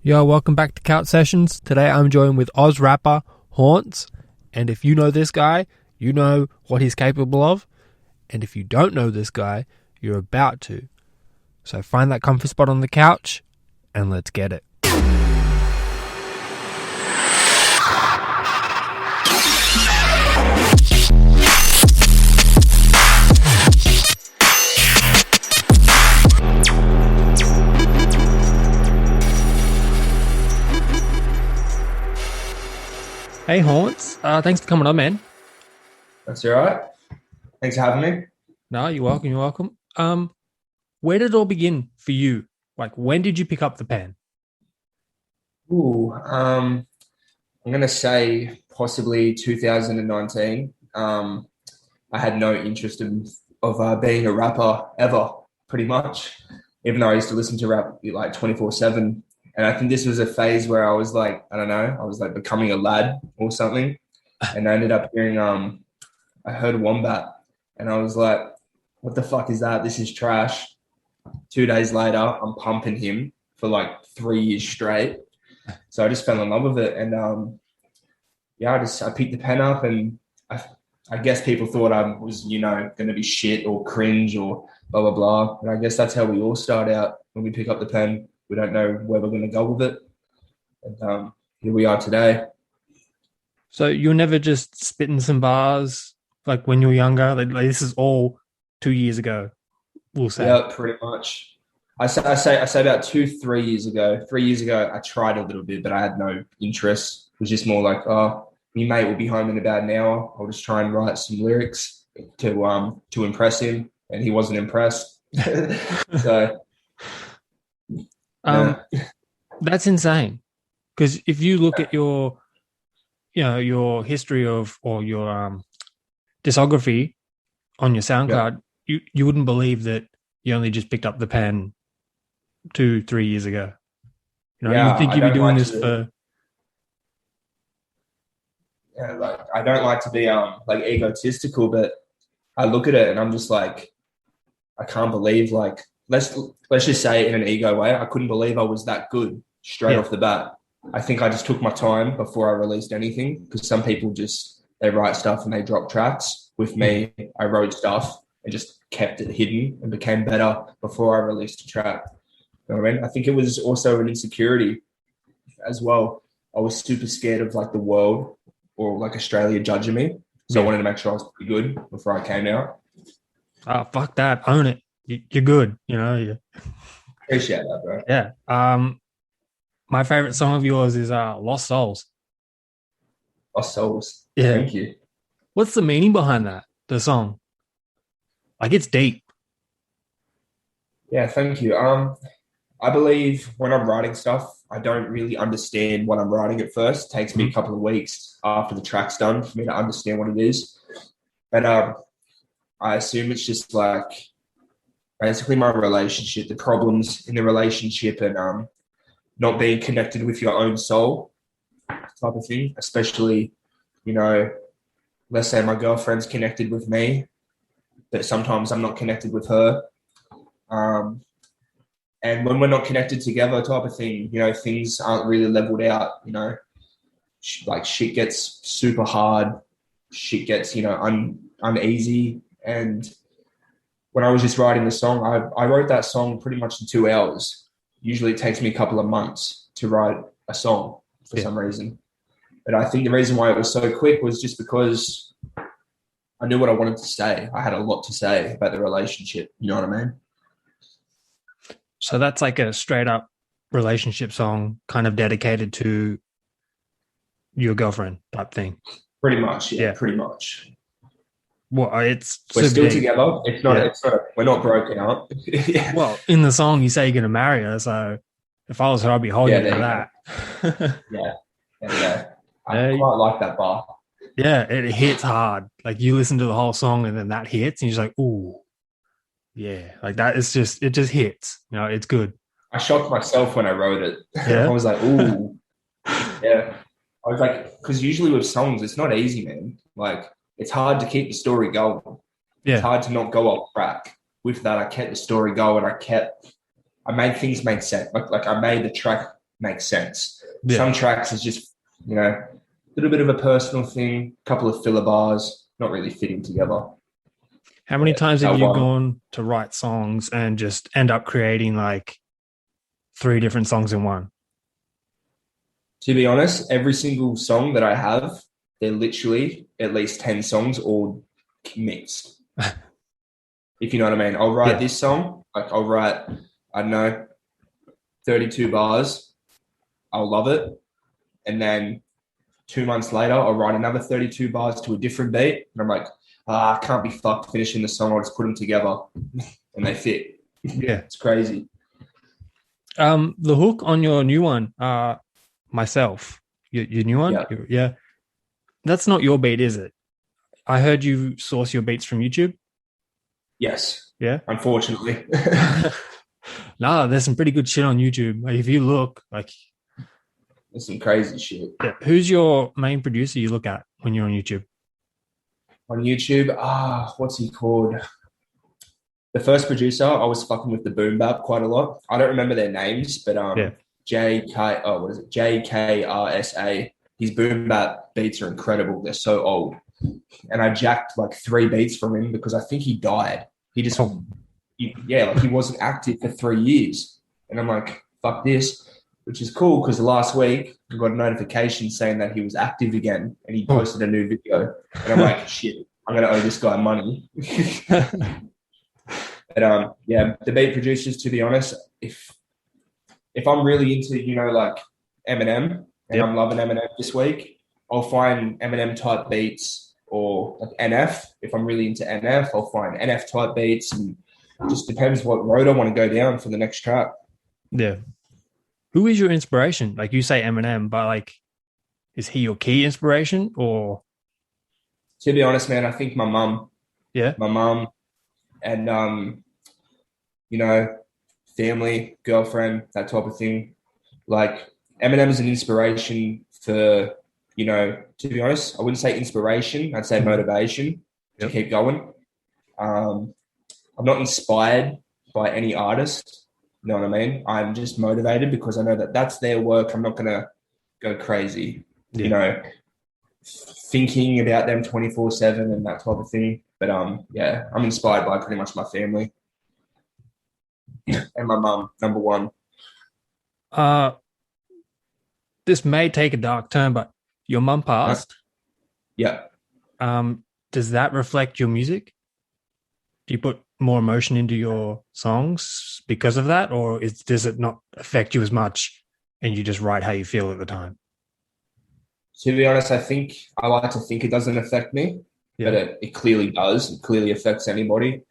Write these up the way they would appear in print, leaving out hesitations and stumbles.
Yo, welcome back to Couch Sessions. Today I'm joined with Aus rapper Hauntz. And if you know this guy, you know what he's capable of. And if you don't know this guy, you're about to. So find that comfort spot on the couch and let's get it. Hey Hauntz, thanks for coming on, man. That's all right. Thanks for having me. No, you're welcome, you're welcome. Where did it all begin for you? Like, when did you pick up the pen? I'm going to say possibly 2019. I had no interest of being a rapper ever, pretty much, even though I used to listen to rap like 24/7. And I think this was a phase where I was like, I don't know, I was like becoming a lad or something. And I ended up hearing, I heard Wombat and I was like, what the fuck is that? This is trash. 2 days later, I'm pumping him for like 3 years straight. So I just fell in love with it. And I picked the pen up and I guess people thought I was, going to be shit or cringe or blah, blah, blah. And I guess that's how we all start out when we pick up the pen. We don't know where we're going to go with it. And here we are today. So you're never just spitting some bars like when you were younger? Like this is all 2 years ago, we'll say. Yeah, pretty much. I say about 3 years ago. 3 years ago, I tried a little bit, but I had no interest. It was just more like, my mate will be home in about an hour. I'll just try and write some lyrics to impress him, and he wasn't impressed. So... That's insane. Because if you look at your history or your discography on your SoundCloud, you wouldn't believe that you only just picked up the pen 2-3 years ago. You would think you'd be doing this for. Yeah, like I don't like to be like egotistical, but I look at it and I'm just like, I can't believe like. Let's just say it in an ego way. I couldn't believe I was that good straight off the bat. I think I just took my time before I released anything because some people they write stuff and they drop tracks. With me, I wrote stuff and just kept it hidden and became better before I released a track. You know what I mean? I think it was also an insecurity as well. I was super scared of like the world or like Australia judging me. So I wanted to make sure I was pretty good before I came out. Oh, fuck that. Own it. You're good, Appreciate that, bro. Yeah. My favorite song of yours is Lost Souls. Lost Souls. Yeah. Thank you. What's the meaning behind that, the song? Like, it's deep. Yeah, thank you. I believe when I'm writing stuff, I don't really understand what I'm writing at first. It takes me a couple of weeks after the track's done for me to understand what it is. But I assume it's just like basically my relationship, the problems in the relationship and not being connected with your own soul type of thing, especially, let's say my girlfriend's connected with me, but sometimes I'm not connected with her. And when we're not connected together type of thing, things aren't really leveled out, like shit gets super hard, shit gets, uneasy. And when I was just writing the song, I wrote that song pretty much in 2 hours. Usually it takes me a couple of months to write a song for some reason. But I think the reason why it was so quick was just because I knew what I wanted to say. I had a lot to say about the relationship. You know what I mean? So that's like a straight up relationship song kind of dedicated to your girlfriend type thing. Pretty much, yeah. Pretty much. Well, we're still deep. Together. It's not. We're not broken up. Yeah. Well, in the song you say you're going to marry her, so if I was her, I'd be holding you to that. Yeah. I quite like that bar. Yeah, it hits hard. Like you listen to the whole song and then that hits, and you're just like, ooh, yeah, like that. It just hits. It's good. I shocked myself when I wrote it. Yeah. I was like, ooh, yeah. I was like, because usually with songs, it's not easy, man. Like. It's hard to keep the story going. Yeah. It's hard to not go off track. With that, I kept the story going. I made things make sense. Like I made the track makes sense. Yeah. Some tracks is just, a little bit of a personal thing, a couple of filler bars, not really fitting together. How many times have that you one. gone to write songs and just end up creating like 3 different songs in one? To be honest, every single song that I have, they're literally at least 10 songs all mixed. If you know what I mean. I'll write this song, like I'll write, I don't know, 32 bars. I'll love it. And then 2 months later, I'll write another 32 bars to a different beat. And I'm like, I can't be fucked finishing the song. I'll just put them together and they fit. Yeah. It's crazy. The hook on your new one, Myself, your new one? Yeah. That's not your beat, is it? I heard you source your beats from YouTube. Yes. Yeah. Unfortunately. Nah, there's some pretty good shit on YouTube. Like, if you look, like, there's some crazy shit. Yeah. Who's your main producer you look at when you're on YouTube? On YouTube, what's he called? The first producer, I was fucking with the boom bap quite a lot. I don't remember their names, but JKRSA. His boom bap beats are incredible. They're so old. And I jacked like 3 beats from him because I think he died. He just, he wasn't active for 3 years. And I'm like, fuck this, which is cool because last week I got a notification saying that he was active again and he posted a new video. And I'm like, shit, I'm going to owe this guy money. But the beat producers, to be honest, if I'm really into, like Eminem and I'm loving Eminem this week, I'll find Eminem type beats or like NF. If I'm really into NF, I'll find NF type beats, and it just depends what road I want to go down for the next track. Yeah. Who is your inspiration? Like, you say Eminem, but like, is he your key inspiration or? To be honest, man, I think my mum. Yeah. My mum and, family, girlfriend, that type of thing. Like, Eminem is an inspiration for, to be honest, I wouldn't say inspiration. I'd say motivation to keep going. I'm not inspired by any artist. You know what I mean? I'm just motivated because I know that that's their work. I'm not going to go crazy, thinking about them 24/7 and that type of thing. But I'm inspired by pretty much my family and my mum, number one. This may take a dark turn, but your mum passed. Yeah. Does that reflect your music? Do you put more emotion into your songs because of that, or does it not affect you as much and you just write how you feel at the time? To be honest, I like to think it doesn't affect me, but it clearly does. It clearly affects anybody.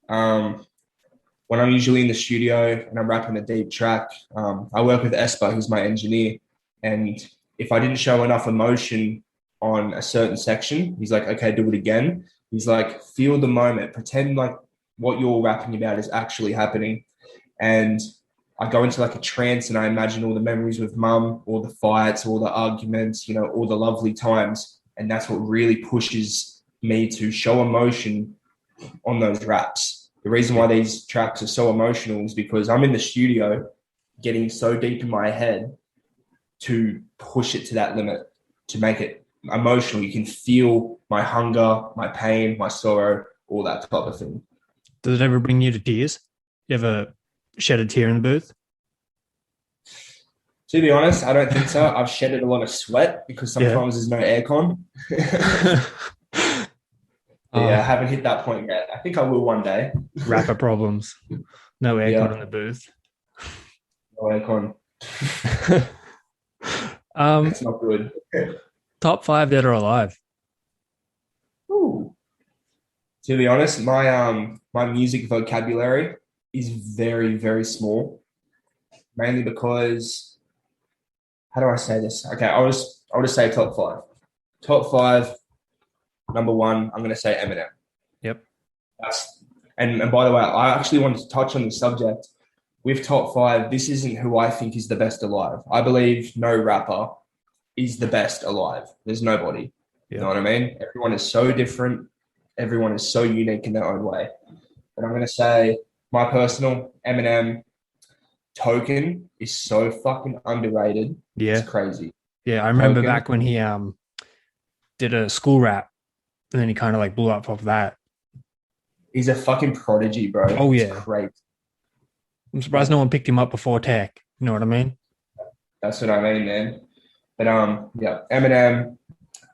When I'm usually in the studio and I'm rapping a deep track, I work with Esper, who's my engineer. And if I didn't show enough emotion on a certain section, he's like, okay, do it again. He's like, feel the moment, pretend like what you're rapping about is actually happening. And I go into like a trance and I imagine all the memories with mum, all the fights, all the arguments, all the lovely times. And that's what really pushes me to show emotion on those raps. The reason why these tracks are so emotional is because I'm in the studio getting so deep in my head to push it to that limit, to make it emotional. You can feel my hunger, my pain, my sorrow, all that type of thing. Does it ever bring you to tears? You ever shed a tear in the booth? To be honest, I don't think so. I've shedded a lot of sweat because sometimes there's no aircon. I haven't hit that point yet. I think I will one day. Rapper problems. No aircon in the booth. No aircon. It's not good. Top 5 dead or alive? Ooh. To be honest, my music vocabulary is very, very small. Mainly because, how do I say this? Okay, I'll just say top 5. Top 5, number 1, I'm going to say Eminem. Yep. And by the way, I actually wanted to touch on the subject. With top 5, this isn't who I think is the best alive. I believe no rapper is the best alive. There's nobody. You know what I mean? Everyone is so different. Everyone is so unique in their own way. But I'm going to say my personal, Eminem, Token is so fucking underrated. It's Yeah. crazy. Yeah. I remember Token, back when he did a school rap and then he kind of like blew up off that. he's a fucking prodigy, bro. Oh It's yeah. great. I'm surprised Like, no one picked him up before Tech. You know what I mean? that's what I mean, man. But yeah, Eminem.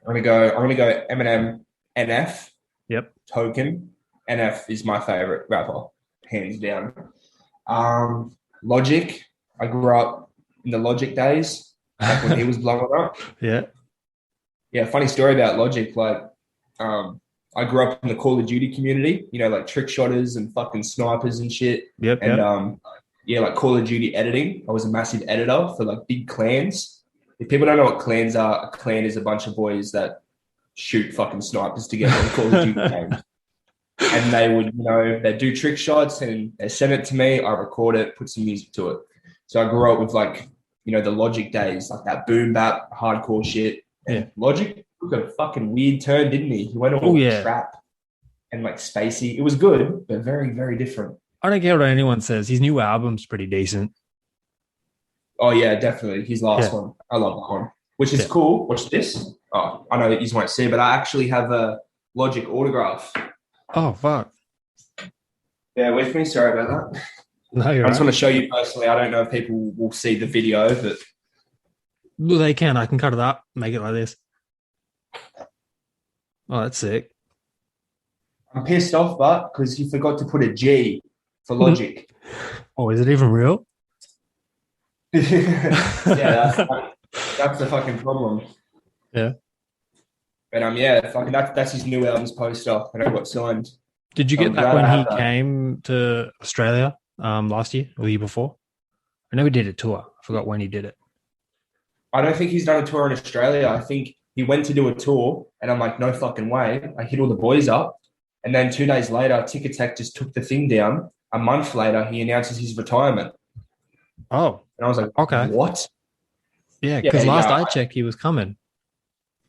I'm gonna go Eminem, NF, Yep. Token. NF is my favorite rapper, hands down. Logic. I grew up in the Logic days, like when he was blowing up. Yeah. Yeah, funny story about Logic. Like, um, I grew up in the Call of Duty community, like trick shotters and fucking snipers and shit. Yep. And Yep. yeah, like Call of Duty editing. I was a massive editor for like big clans. If people don't know what clans are, a clan is a bunch of boys that shoot fucking snipers together in Call of Duty games. And they would, they do trick shots and they send it to me. I record it, put some music to it. So I grew up with like, the Logic days, like that boom bap, hardcore shit. Yeah. And Logic took a fucking weird turn, didn't he? He went all yeah. trap and like spacey. It was good, but very, very different. I don't care what anyone says. His new album's pretty decent. Oh yeah, definitely. His last Yeah. one. I love that one. Which is Yeah. cool. Watch this. Oh, I know that you won't see, but I actually have a Logic autograph. Oh fuck. Yeah, with me. Sorry about that. No, you're I just right. want to show you personally. I don't know if people will see the video, but Well, they can. I can cut it up, make it like this. Oh, that's sick. I'm pissed off, but because he forgot to put a G for Logic. Oh, is it even real? Yeah, that's the fucking problem. Yeah. But yeah, fucking that's his new album's poster, and I got signed. Did you So get I'm that glad when I he have that. came to Australia last year or the year before? I know he did a tour. I forgot when he did it. I don't think he's done a tour in Australia. I think he went to do a tour, and I'm like, no fucking way. I hit all the boys up, and then 2 days later, Ticketek just took the thing down. A month later, he announces his retirement, Oh, and I was like, okay. what? Yeah, Yeah, because last yeah, I checked, he was coming.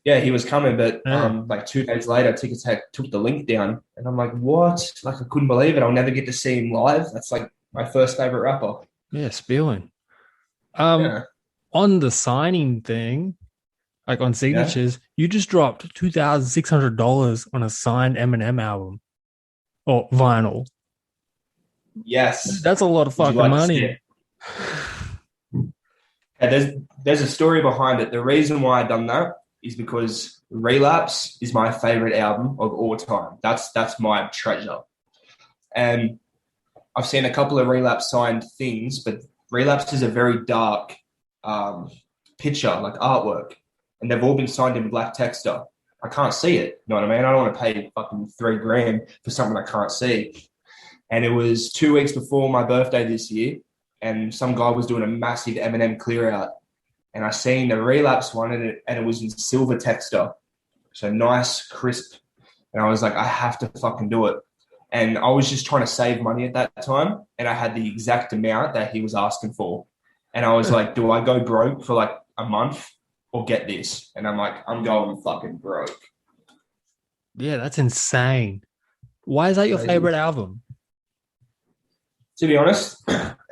yeah, he was coming, but Yeah. like 2 days later, Ticketek took the link down, and I'm like, what? Like, I couldn't believe it. I'll never get to see him live. That's like my first favorite rapper. Yeah, spewing. Yeah, On the signing thing, like on yeah, signatures, you just dropped $2,600 on a signed Eminem album or vinyl. yes. That's a lot of Would you fucking like to see money. it? Yeah, there's a story behind it. The reason why I done that is because Relapse is my favorite album of all time. That's my treasure. And I've seen a couple of Relapse signed things, but Relapse is a very dark picture, like artwork, and they've all been signed in black texture. I can't see it. You know what I mean? I don't want to pay fucking $3,000 for something I can't see. And it was 2 weeks before my birthday this year, and some guy was doing a massive Eminem clear out, and I seen the Relapse one, and it was in silver texture, so nice, crisp. And I was like, I have to fucking do it. And I was just trying to save money at that time, and I had the exact amount that he was asking for. And I was like, do I go broke for like a month or get this? And I'm like, I'm going fucking broke. Yeah, that's insane. Why is that your Crazy. favorite album? To be honest,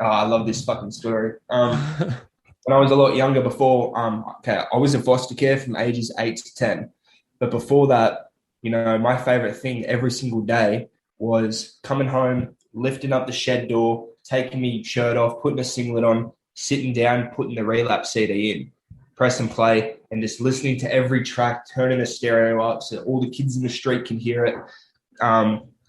I love this fucking story. When I was a lot younger before, I was in foster care from ages 8 to 10. But before that, my favorite thing every single day was coming home, lifting up the shed door, taking my shirt off, putting a singlet on, sitting down, putting the Relapse CD in, press and play, and just listening to every track, turning the stereo up so all the kids in the street can hear it.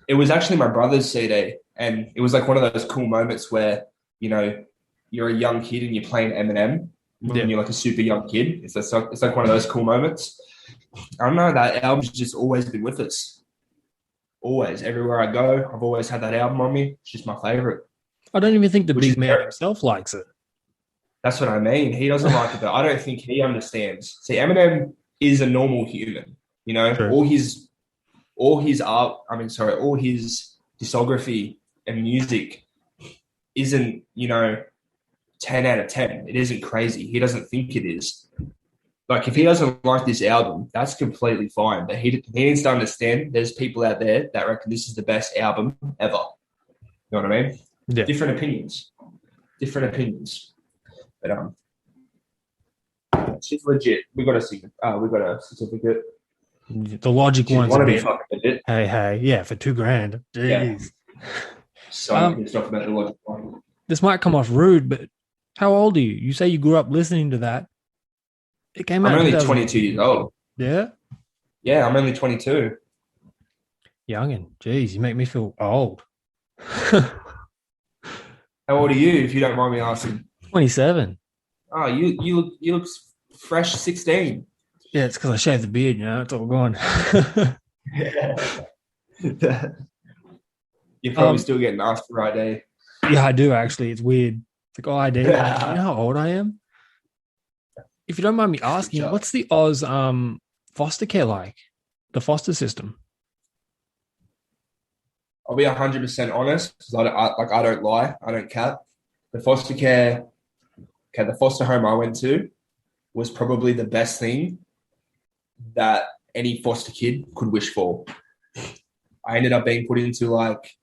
It was actually my brother's CD, and it was like one of those cool moments where, you're a young kid and you're playing Eminem when you're like a super young kid. It's like one of those cool moments. I don't know, that album's just always been with us. Always. Everywhere I go, I've always had that album on me. It's just my favorite. I don't even think the Which big is man very- himself likes it. That's what I mean. He doesn't like it, but I don't think he understands. See, Eminem is a normal human, True. all his discography and music isn't, 10 out of 10. It isn't crazy. He doesn't think it is. Like, if he doesn't like this album, that's completely fine. But he needs to understand there's people out there that reckon this is the best album ever. You know what I mean? Yeah. Different opinions. different opinions. But she's legit. We got a certificate. The Logic She's one's want a to be bit. fucking legit. Hey, yeah, for $2,000. Jeez. Yeah. So pissed off about the Logic one. This might come off rude, but how old are you? You say you grew up listening to that. It came out. I'm only 2000. 22 years old. Yeah. Yeah, I'm only 22. Youngin. Jeez, you make me feel old. How old are you, if you don't mind me asking? 27. Oh, you look fresh 16. Yeah, it's because I shaved the beard, it's all gone. You're probably still getting asked for ID. Yeah, I do actually. It's weird. It's like, ID. You know how old I am? If you don't mind me asking, what's the Oz foster care like? The foster system? I'll be 100% honest because I don't lie. I don't cap. The foster care, the foster home I went to was probably the best thing that any foster kid could wish for. I ended up being put into like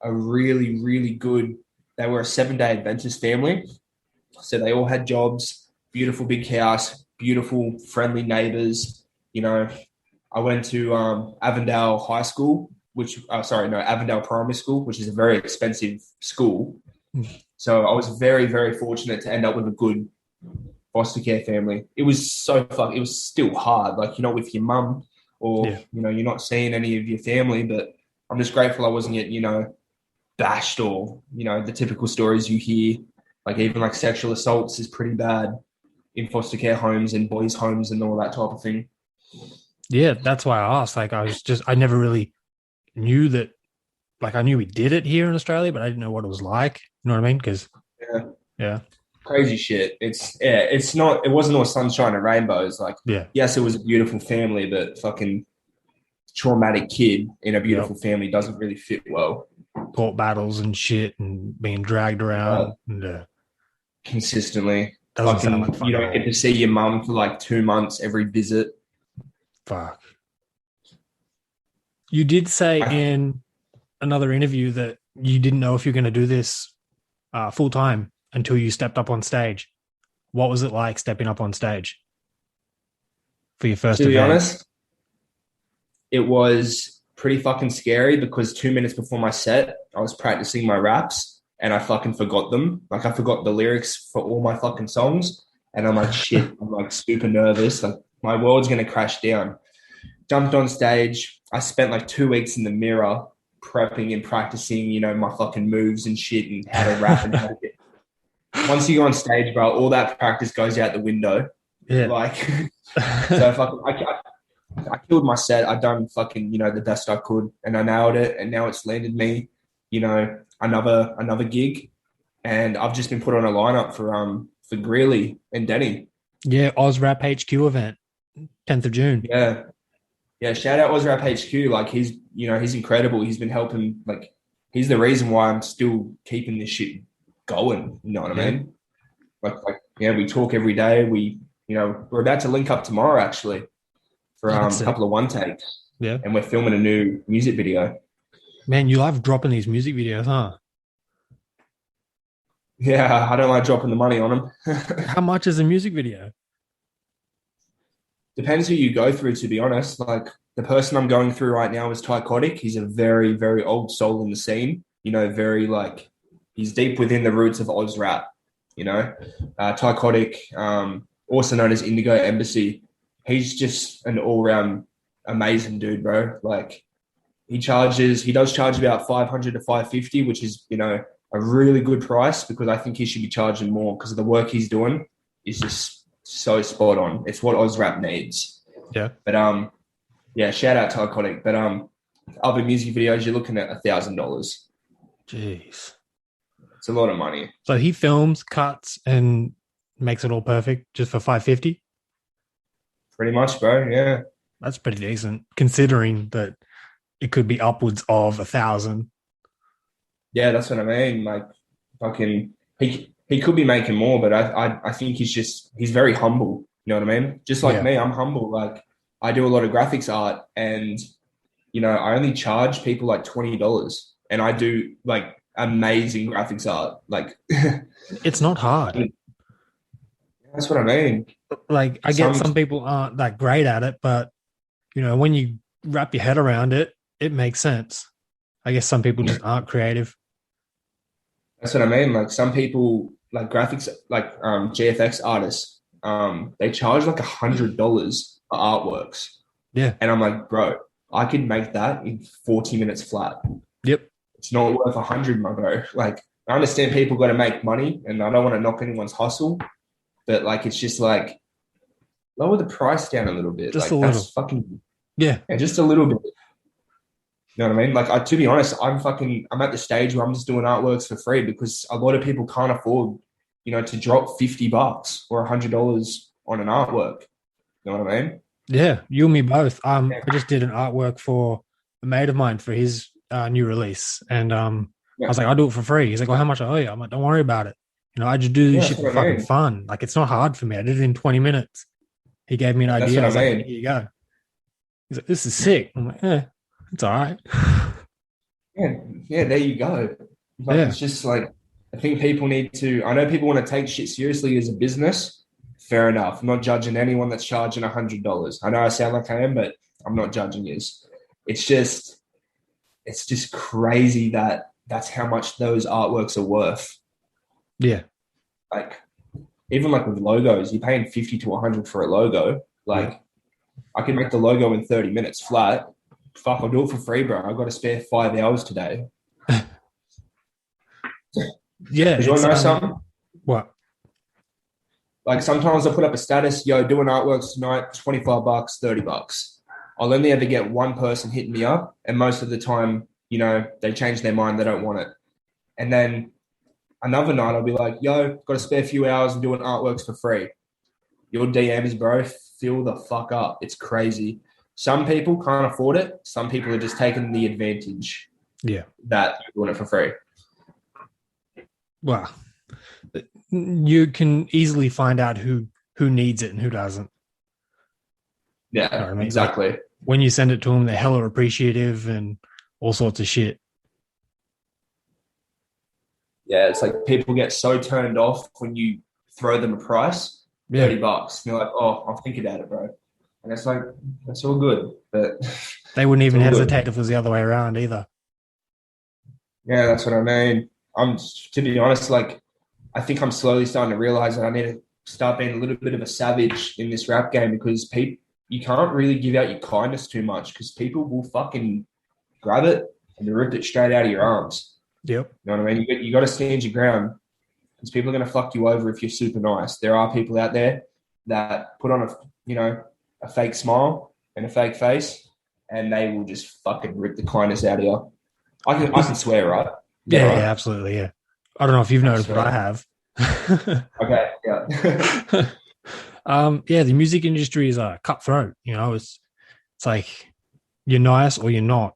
a really, really good, they were a 7-day Adventist family. So they all had jobs, beautiful big house, beautiful, friendly neighbors. I went to Avondale High School, Avondale Primary School, which is a very expensive school. So I was very, very fortunate to end up with a good foster care family. It was it was still hard, like you're not with your mum or, you're not seeing any of your family, but I'm just grateful I wasn't getting, bashed or, the typical stories you hear. Like even like sexual assaults is pretty bad in foster care homes and boys' homes and all that type of thing. Yeah, that's why I asked. Like I never really knew that, like I knew we did it here in Australia, but I didn't know what it was like. You know what I mean? Because yeah. Crazy shit. It wasn't all sunshine and rainbows. Like, yes, it was a beautiful family, but fucking traumatic kid in a beautiful family doesn't really fit well. Court battles and shit and being dragged around consistently. Doesn't sound like fun. You don't get to see your mum for like 2 months every visit. Fuck. You did say in another interview that you didn't know if you're going to do this full time until you stepped up on stage. What was it like stepping up on stage for your first event? To be honest, it was pretty fucking scary because 2 minutes before my set, I was practicing my raps and I fucking forgot them. Like I forgot the lyrics for all my fucking songs. And I'm like, shit, I'm like super nervous. Like my world's going to crash down. Jumped on stage. I spent like 2 weeks in the mirror prepping and practicing, my fucking moves and shit and how to rap and how to get. Once you go on stage, bro, all that practice goes out the window. Yeah. Like, so fucking, I killed my set. I done fucking, the best I could and I nailed it. And now it's landed me, another gig. And I've just been put on a lineup for Greeley and Denny. Yeah. Aus Rap HQ event, 10th of June. Yeah. Yeah. Shout out Aus Rap HQ. Like he's incredible. He's been helping, like, he's the reason why I'm still keeping this shit going. You know what I mean? Like, we talk every day. We're about to link up tomorrow actually for a couple of one takes. Yeah. And we're filming a new music video. Man, you love dropping these music videos, huh? Yeah, I don't like dropping the money on them. How much is a music video? Depends who you go through, to be honest. Like the person I'm going through right now is Tycotic. He's a very, very old soul in the scene. Very like he's deep within the roots of Aus Rap. Tycotic, also known as Indigo Embassy. He's just an all-round amazing dude, bro. Like he does charge about $500 to $550, which is a really good price because I think he should be charging more because of the work he's doing is just so spot on. It's what Aus Rap needs. Yeah. But shout out to Iconic. But other music videos, you're looking at $1,000. Jeez. It's a lot of money. So he films, cuts, and makes it all perfect just for $550? Pretty much, bro. Yeah. That's pretty decent considering that it could be upwards of $1,000. Yeah, that's what I mean. Like, fucking, he could be making more, but I think he's very humble. You know what I mean? Just like me, I'm humble. Like, I do a lot of graphics art, and I only charge people like $20, and I do like amazing graphics art. Like It's not hard. that's what I mean. Like, I get Some some people aren't that great at it, but when you wrap your head around it, it makes sense. I guess some people just aren't creative. That's what I mean. Like some people, like graphics, like GFX artists, they charge like $100 for artworks, Yeah. and I'm like, bro, I could make that in 40 minutes flat. Yep. It's not worth 100, my bro. Like I understand people got to make money, and I don't want to knock anyone's hustle, but like it's just like lower the price down a little bit. Just a Like that's little. fucking Yeah. yeah, just a little bit. You know what I mean? Like, to be honest, I'm at the stage where I'm just doing artworks for free because a lot of people can't afford, to drop $50 or $100 on an artwork. You know what I mean? Yeah. You and me both. Yeah. I just did an artwork for a mate of mine for his new release. And I Yeah. was like, I'll do it for free. He's like, well, how much I owe you? I'm like, don't worry about it. I just do Yeah, this that's shit for what I fucking mean. fun. Like, it's not hard for me. I did it in 20 minutes. He gave me an That's idea. what I I was like, mean. here you go. He's like, this is sick. I'm like, yeah, it's all right. Yeah, yeah, there you go. Like, Yeah. it's just like, I think people need to, I know people want to take shit seriously as a business. Fair enough. I'm not judging anyone that's charging $100. I know I sound like I am, but I'm not judging you. It's just crazy that that's how much those artworks are worth. Yeah. Like, even like with logos, you're paying 50 to 100 for a logo. Like, Yeah. I can make the logo in 30 minutes flat. Fuck, I'll do it for free, bro. I've got to spare 5 hours today. Yeah. Because you want to know something? What? Like sometimes I put up a status, yo, doing artworks tonight, $25, $30. I'll only ever get one person hitting me up. And most of the time, they change their mind. They don't want it. And then another night I'll be like, yo, got to spare a few hours and doing artworks for free. Your DMs, bro, fill the fuck up. It's crazy. Some people can't afford it. Some people are just taking the advantage Yeah. that you're doing it for free. Well, you can easily find out who needs it and who doesn't. Yeah, You know what I mean? exactly. Like, when you send it to them, they're hella appreciative and all sorts of shit. Yeah, it's like people get so turned off when you throw them a price, Yeah. $30. And they're like, oh, I'll think about it, bro. And it's like, that's all good. But They wouldn't even all hesitate good. if it was the other way around either. Yeah, that's what I mean. To be honest, like, I think I'm slowly starting to realize that I need to start being a little bit of a savage in this rap game because you can't really give out your kindness too much because people will fucking grab it and rip it straight out of your arms. Yep. You know what I mean? You got to stand your ground because people are going to fuck you over if you're super nice. There are people out there that put on a fake smile and a fake face, and they will just fucking rip the kindness out of you. I can swear, right? Yeah, right? yeah, absolutely. Yeah. I don't know if you've noticed, but I have. Okay, yeah. Yeah, the music industry is cutthroat. It's like you're nice or you're not.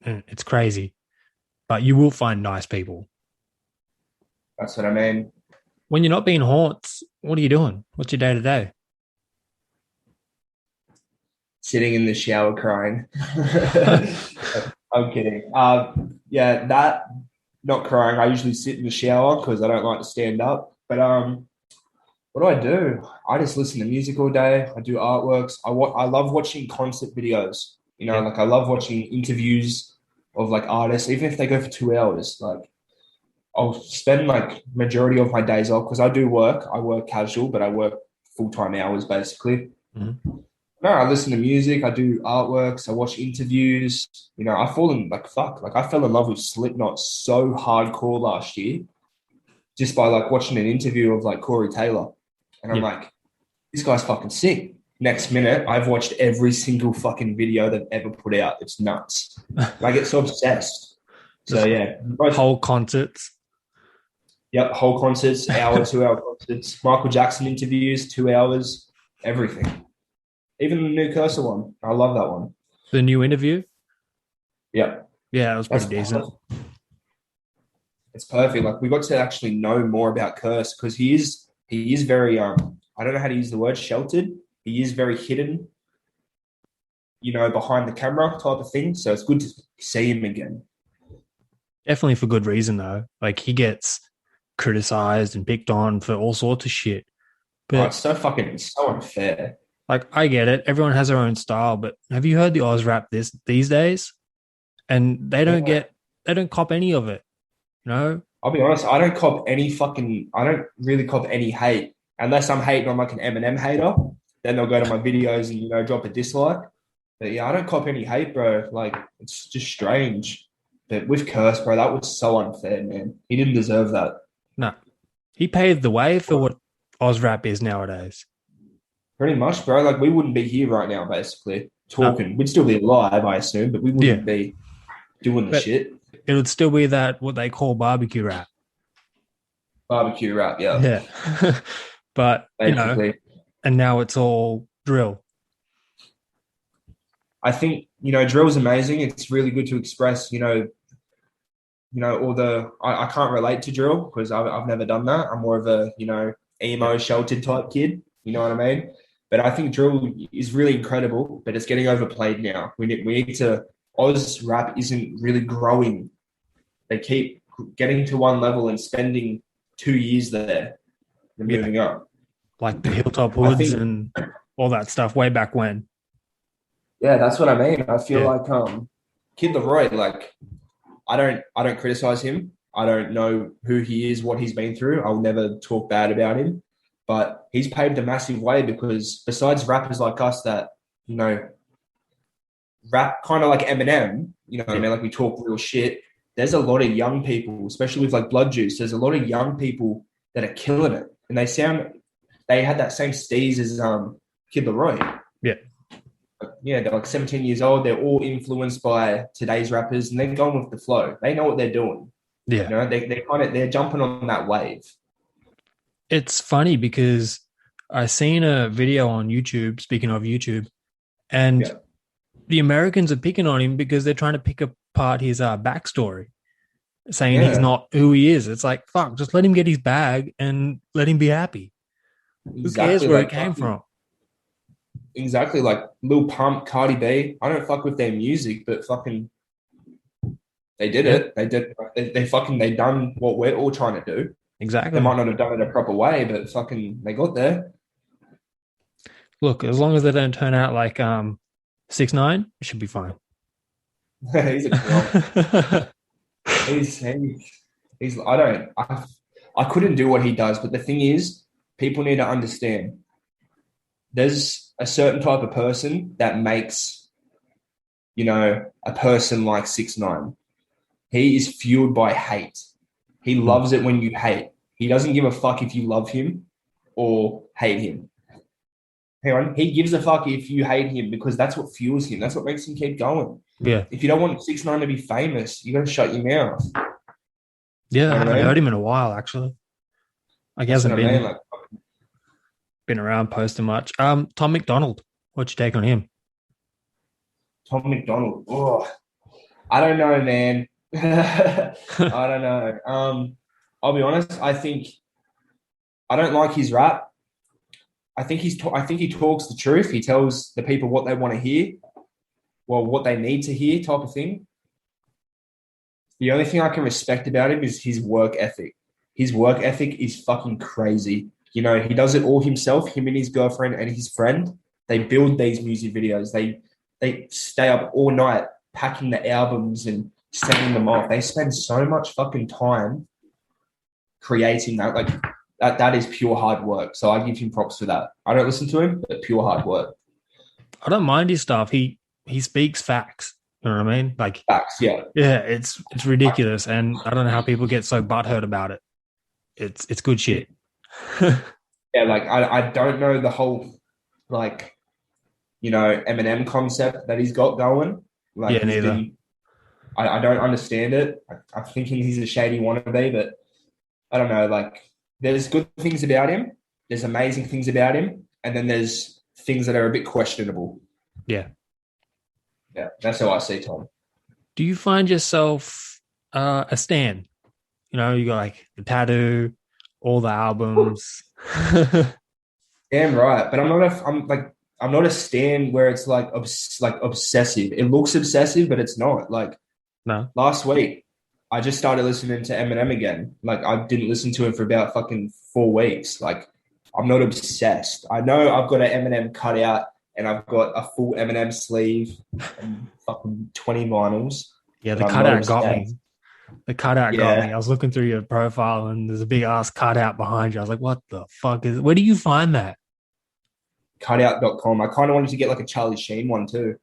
And it's crazy. But you will find nice people. That's what I mean. When you're not being Hauntz, what are you doing? What's your day to day? Sitting in the shower crying. I'm kidding. Yeah, that not crying. I usually sit in the shower because I don't like to stand up. But what do I do? I just listen to music all day. I do artworks. I love watching concert videos. Yeah. Like I love watching interviews of like artists, even if they go for 2 hours. Like I'll spend like majority of my days off because I do work. I work casual, but I work full-time hours basically. Mm-hmm. No, I listen to music. I do artworks. I watch interviews. I fall in like fuck. Like I fell in love with Slipknot so hardcore last year, just by like watching an interview of like Corey Taylor, and I'm like, this guy's fucking sick. Next minute, I've watched every single fucking video they've ever put out. It's nuts. I get so obsessed. So yeah, whole concerts. Yep, whole concerts, 2 hour concerts, Michael Jackson interviews, 2 hours, everything. Even the new Cursor one. I love that one. The new interview? Yep. Yeah, it was pretty decent. It's perfect. Like we got to actually know more about Curse because he is very I don't know how to use the word sheltered. He is very hidden, behind the camera type of thing. So it's good to see him again. Definitely for good reason though. Like he gets criticized and picked on for all sorts of shit. Oh, But it's so unfair. like I get it. Everyone has their own style, but have you heard the Oz rap these days? And Yeah. they don't cop any of it, you know? I'll be honest, I don't really cop any hate unless I'm hating on like an Eminem hater. Then they'll go to my videos and, drop a dislike. But yeah, I don't cop any hate, bro. Like, it's just strange. But with Curse, bro, that was so unfair, man. He didn't deserve that. No. He paved the way for what Oz rap is nowadays. Pretty much, bro. Like, we wouldn't be here right now, basically, No. talking. We'd still be alive, I assume, but we Yeah. wouldn't be doing the But shit. it would still be that what they call barbecue rap. Barbecue rap, yeah. Yeah. But, Basically. and now it's all drill. I think, drill's amazing. It's really good to express, all I can't relate to drill because I've never done that. I'm more of a, emo sheltered type kid. You know what I mean? But I think drill is really incredible, but it's getting overplayed now. We need to, Oz rap isn't really growing. They keep getting to one level and spending 2 years there and moving up. Like the Hilltop I Hoods think, and all that stuff way back when. yeah, that's what I mean. I feel Yeah. like Kid Leroy, like I don't criticize him. I don't know who he is, what he's been through. I'll never talk bad about him. But he's paved a massive way because besides rappers like us that, rap kind of like Eminem, what I mean? Like we talk real shit. There's a lot of young people, especially with like Blood Juice, there's a lot of young people that are killing it. And they had that same steez as Kid Leroy. Yeah. Yeah, they're like 17 years old. They're all influenced by today's rappers, and they're going with the flow. They know what they're doing. Yeah. They're jumping on that wave. It's funny because I seen a video on YouTube, speaking of YouTube, and Yeah. the Americans are picking on him because they're trying to pick apart his backstory, saying he's Yeah, not who he is. It's like, fuck, just let him get his bag and let him be happy. Who cares exactly. where Like it came from? exactly like Lil Pump, Cardi B. I don't fuck with their music, but fucking they did Yeah, it. They done what we're all trying to do. They exactly. might not have done it a proper way, but fucking they got there. Look, as long as they don't turn out like 6ix9ine, it should be fine. He's a girl. He's I couldn't do what he does, but the thing is, people need to understand there's a certain type of person that makes, a person like 6ix9ine. He is fueled by hate. He loves it when you hate. He doesn't give a fuck if you love him or hate him. Hang on. He gives a fuck if you hate him because that's what fuels him. That's what makes him keep going. Yeah. If you don't want 6ix9ine to be famous, you got to shut your mouth. Yeah, You I know what haven't I mean? heard him in a while, actually. Like, he That's what hasn't I mean. been Like, been around posting much. Tom McDonald, what's your take on him? Tom McDonald. Oh, I don't know, man. I don't know. I'll be honest. I don't like his rap. I think he talks the truth. He tells the people what they want to hear, well, what they need to hear, type of thing. The only thing I can respect about him is his work ethic. His work ethic is fucking crazy. He does it all himself. Him and his girlfriend and his friend. They build these music videos. They stay up all night packing the albums and sending them off. They spend so much fucking time creating that. Like that is pure hard work. So I give him props for that. I don't listen to him, but pure hard work. I don't mind his stuff. He speaks facts. You know what I mean? Like, Facts, yeah. yeah, it's ridiculous, and I don't know how people get so butthurt about it. It's good shit. Yeah, like I don't know the whole like Eminem concept that he's got going. Like Yeah, neither. I don't understand it. I'm thinking he's a shady wannabe, but I don't know. Like there's good things about him, there's amazing things about him, and then there's things that are a bit questionable. Yeah. Yeah, that's how I see Tom. Do you find yourself a stan? You got like the tattoo, all the albums. Damn right, but I'm not a stan where it's like obsessive. It looks obsessive, but it's not. Like No. last week, I just started listening to Eminem again. Like I didn't listen to him for about fucking 4 weeks. Like I'm not obsessed. I know I've got an Eminem cutout and I've got a full Eminem sleeve and fucking 20 vinyls, Yeah, but the I'm not cutout got obsessed. me. The cutout got me. Yeah, I was looking through your profile and there's a big ass cutout behind you. I was like, what the fuck is where do you find that? cutout.com. I kind of wanted to get like a Charlie Sheen one too.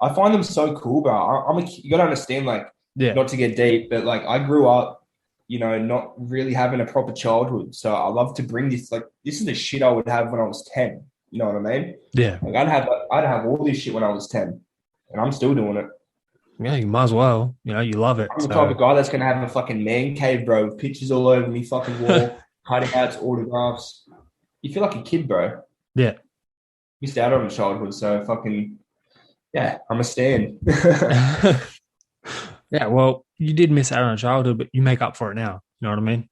I find them so cool, bro. You got to understand, like, Yeah. not to get deep, but like, I grew up, not really having a proper childhood. So I love to bring this, like, this is the shit I would have when I was 10. You know what I mean? Yeah. Like, I'd have all this shit when I was 10, and I'm still doing it. Yeah, you might as well. You know, you love it. I'm the type So of guy that's gonna have a fucking man cave, bro, with pictures all over me fucking wall, cutouts, autographs. You feel like a kid, bro. yeah. Missed out on childhood, so fucking yeah, I'm a stan. Yeah, well, you did miss out on childhood, but you make up for it now. You know what I mean?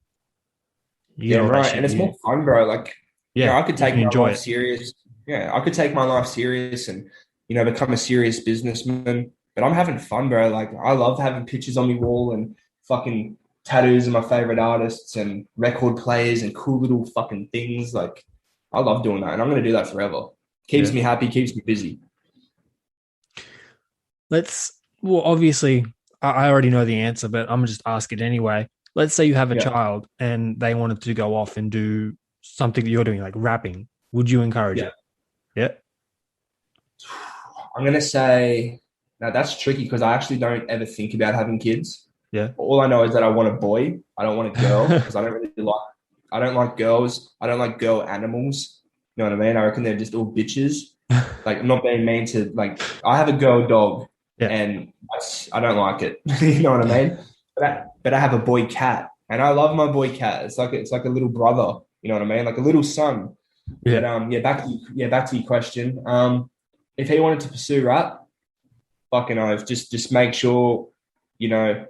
You get Damn all that right. shit. And it's more fun, bro. Like, Yeah, I could you take can my enjoy life it. serious. Yeah, I could take my life serious and, become a serious businessman. But I'm having fun, bro. Like, I love having pictures on my wall and fucking tattoos of my favorite artists and record players and cool little fucking things. Like, I love doing that. And I'm going to do that forever. Keeps Yeah. me happy, keeps me busy. Well, obviously, I already know the answer, but I'm gonna just ask it anyway. Let's say you have a Yeah. child and they wanted to go off and do something that you're doing, like rapping. Would you encourage Yeah. it? Yeah. I'm going to say, now that's tricky because I actually don't ever think about having kids. Yeah. All I know is that I want a boy. I don't want a girl because I don't like girls. I don't like girl animals. You know what I mean? I reckon they're just all bitches. Like I'm not being mean to I have a girl dog Yeah. and I don't like it. You know what I mean? But I have a boy cat and I love my boy cat. It's like a little brother. You know what I mean? Like a little son. But Yeah. yeah, back to your question. If he wanted to pursue rap, fucking oath, just make sure, you know,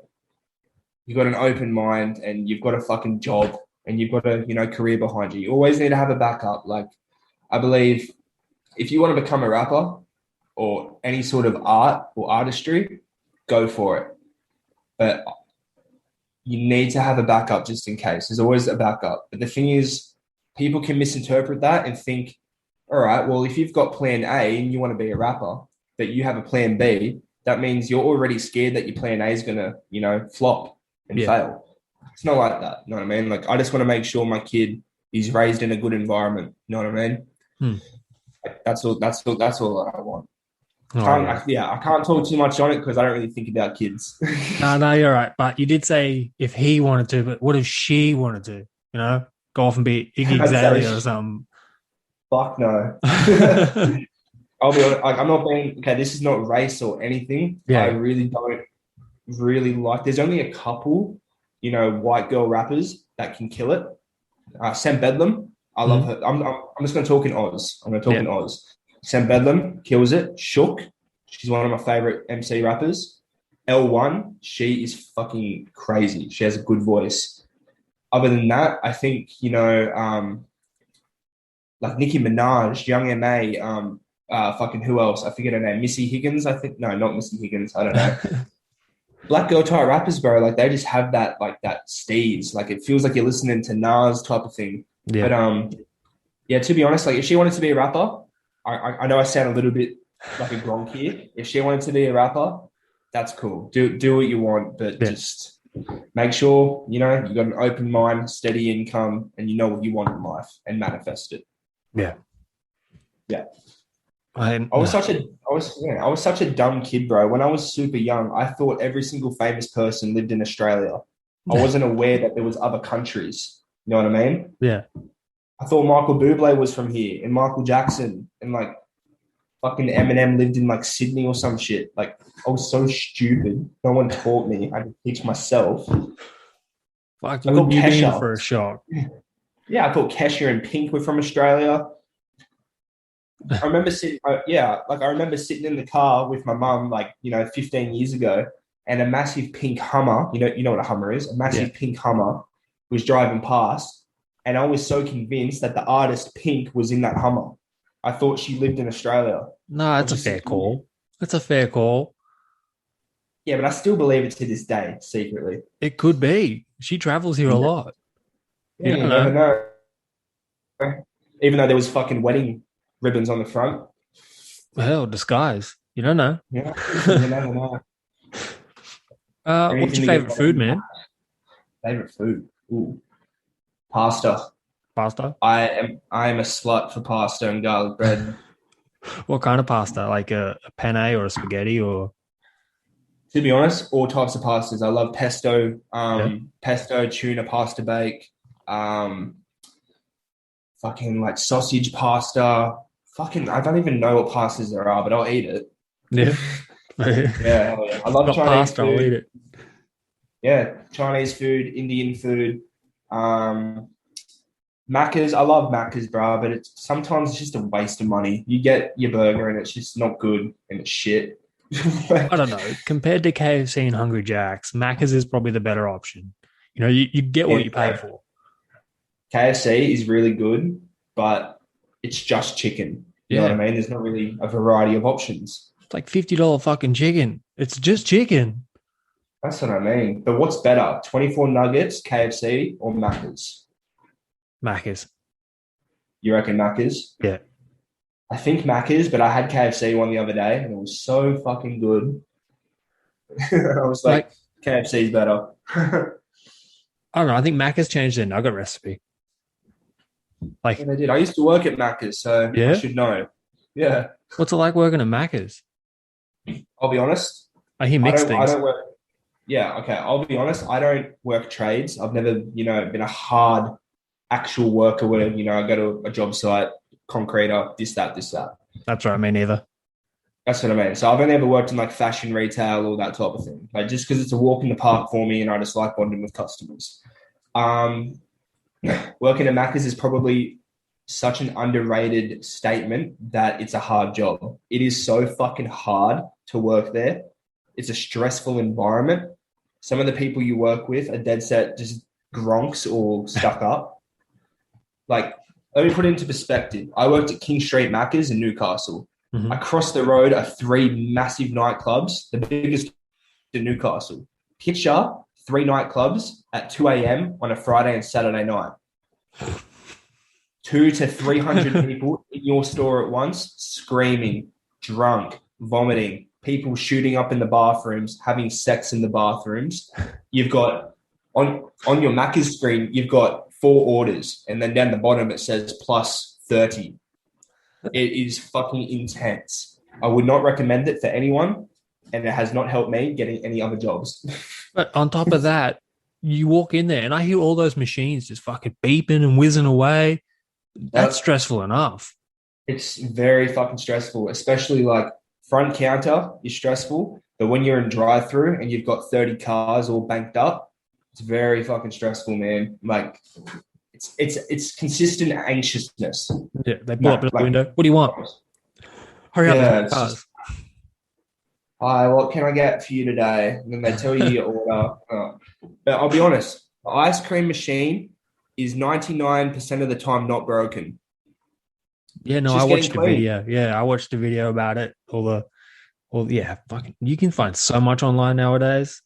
you've got an open mind and you've got a fucking job and you've got a, career behind you. You always need to have a backup. Like I believe if you want to become a rapper or any sort of art or artistry, go for it. But you need to have a backup just in case. There's always a backup. But the thing is, people can misinterpret that and think, all right, well, if you've got plan A and you want to be a rapper, but you have a plan B, that means you're already scared that your plan A is going to, flop and Yeah. fail. It's not like that. You know what I mean? Like, I just want to make sure my kid is raised in a good environment. You know what I mean? Hmm. Like, that's all that I want. Oh yeah. I can't talk too much on it because I don't really think about kids. No, you're right. But you did say if he wanted to, but what if she wanted to? You know, go off and be Iggy I'd say, Azalea or something. fuck no. I'll be honest, like, I'm not being okay. This is not race or anything. I yeah. really don't really like. There's only a couple, white girl rappers that can kill it. Sam Bedlam, I love Mm. her. I'm just going to talk in Oz. I'm going to talk Yeah. in Oz. Sam Bedlam kills it. Shook, she's one of my favorite MC rappers. L1, she is fucking crazy. She has a good voice. Other than that, I think like Nicki Minaj, Young M.A., fucking who else? I forget her name. Missy Higgins, I think. No, not Missy Higgins. I don't know. Black girl type rappers, bro, like they just have that like that steez. Like it feels like you're listening to Nas type of thing. But Yeah. yeah, to be honest, like if she wanted to be a rapper, I know I sound a little bit like a gronk here. If she wanted to be a rapper, that's cool. Do what you want, but Yeah. just make sure you got an open mind, steady income, and you know what you want in life and manifest it. Yeah. Yeah. I I was such a dumb kid, bro. When I was super young, I thought every single famous person lived in Australia. I wasn't aware that there was other countries. You know what I mean? yeah. I thought Michael Bublé was from here and Michael Jackson and like fucking Eminem lived in like Sydney or some shit. Like I was so stupid. No one taught me. I had to teach myself. Fuck, I thought wouldn't you be in Kesha. for a shock? Yeah, I thought Kesha and Pink were from Australia. I remember sitting in the car with my mum, like 15 years ago, and a massive pink Hummer. You know what a Hummer is? A Yeah. massive pink Hummer was driving past, and I was so convinced that the artist Pink was in that Hummer. I thought she lived in Australia. No, I that's was a just fair an idiot. call. That's a fair call. Yeah, but I still believe it to this day, secretly. It could be. She travels here a Yeah, lot. You yeah, don't you never know. know. Even though there was fucking wedding ribbons on the front. Hell, disguise. You don't know. Yeah, you never know. What's Anything your to get favorite better food, than that. man? Favorite food. Ooh, pasta. Pasta? I am a slut for pasta and garlic bread. What kind of pasta? Like a penne or a spaghetti or To be honest, all types of pastas. I love pesto, yeah. pesto, tuna pasta bake, um, fucking like sausage pasta. Fucking, I don't even know what pastas there are, but I'll eat it. Yeah. Yeah, hell yeah. I love Got Chinese pasta, I'll eat food. it. Yeah, Chinese food, Indian food, um, Macca's. I love Macca's, bro, but it's sometimes it's just a waste of money. You get your burger and it's just not good and it's shit. I don't know. Compared to KFC and Hungry Jack's, Macca's is probably the better option. You know, you get what And you pay for. KFC is really good, but it's just chicken. You know what I Yeah. mean? There's not really a variety of options. It's like $50 fucking chicken. It's just chicken. That's what I mean. But what's better, 24 nuggets, KFC, or Macca's? Macca's. You reckon Macca's? Yeah. I think Macca's, but I had KFC one the other day and it was so fucking good. I was like, Like, KFC's better. I don't know. I think Macca's changed their nugget recipe. Yeah, Like, they did. I used to work at Macca's, so I yeah. should know. Yeah, What's it like working at Macca's? I'll be honest. I hear I mixed don't. I things. don't work. Yeah, okay. I'll be honest. I don't work trades. I've never, been a hard actual worker where I go to a job site, concreter, this, that, this, that. That's right. Me neither. That's what I mean. So I've only ever worked in like fashion retail or that type of thing. Like just because it's a walk in the park for me, and I just like bonding with customers. Um, Working at Macca's is probably such an underrated statement that it's a hard job. It is so fucking hard to work there. It's a stressful environment. Some of the people you work with are dead set just gronks or stuck up. Like, let me put it into perspective. I worked at King Street Macca's in Newcastle. Mhm. Across the road are three massive nightclubs, the biggest in Newcastle. Picture three nightclubs at 2 a.m. on a Friday and Saturday night. 200 to 300 people in your store at once, screaming, drunk, vomiting, people shooting up in the bathrooms, having sex in the bathrooms. You've got on your Macca's screen, you've got 4 orders, and then down the bottom it says plus 30. It is fucking intense. I would not recommend it for anyone, and it has not helped me getting any other jobs. But on top of that, you walk in there and I hear all those machines just fucking beeping and whizzing away. That's stressful enough. It's very fucking stressful, especially like front counter is stressful, but when you're in drive-through and you've got 30 cars all banked up, it's very fucking stressful, man. Like it's consistent anxiousness. Yeah, they pull up No, to the like window. What do you want? Hurry up, there's yeah, more it's cars. just hi, what can I get for you today? And then they tell you your order. But I'll be honest, the ice cream machine is 99% of the time not broken. Yeah, no, It's I just getting watched a clean. video. Yeah, I watched a video about it. Yeah, fucking, you can find so much online nowadays.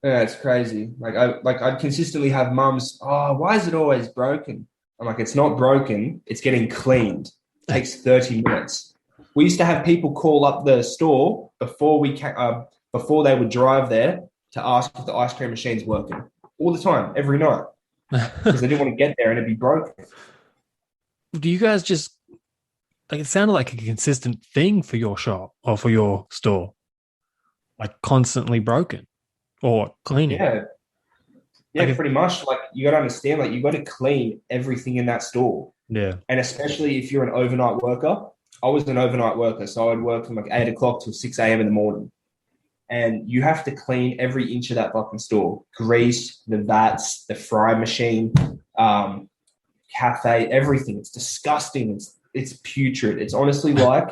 Yeah, it's crazy. I'd consistently have mums, oh, why is it always broken? I'm like, it's not broken, it's getting cleaned. It takes 30 minutes. We used to have people call up the store before they would drive there to ask if the ice cream machine's working. All the time, every night, because they didn't want to get there and it'd be broken. Do you guys just like it sounded like a consistent thing for your shop or for your store, like constantly broken or cleaning? Yeah, Like, yeah, pretty much. Like you got to understand, like you got to clean everything in that store. yeah, And especially if you're an overnight worker, I was an overnight worker. So I'd work from like 8 o'clock till 6 a.m. in the morning. And you have to clean every inch of that fucking store. Grease, the vats, the fry machine, cafe, everything. It's disgusting. It's putrid. It's honestly like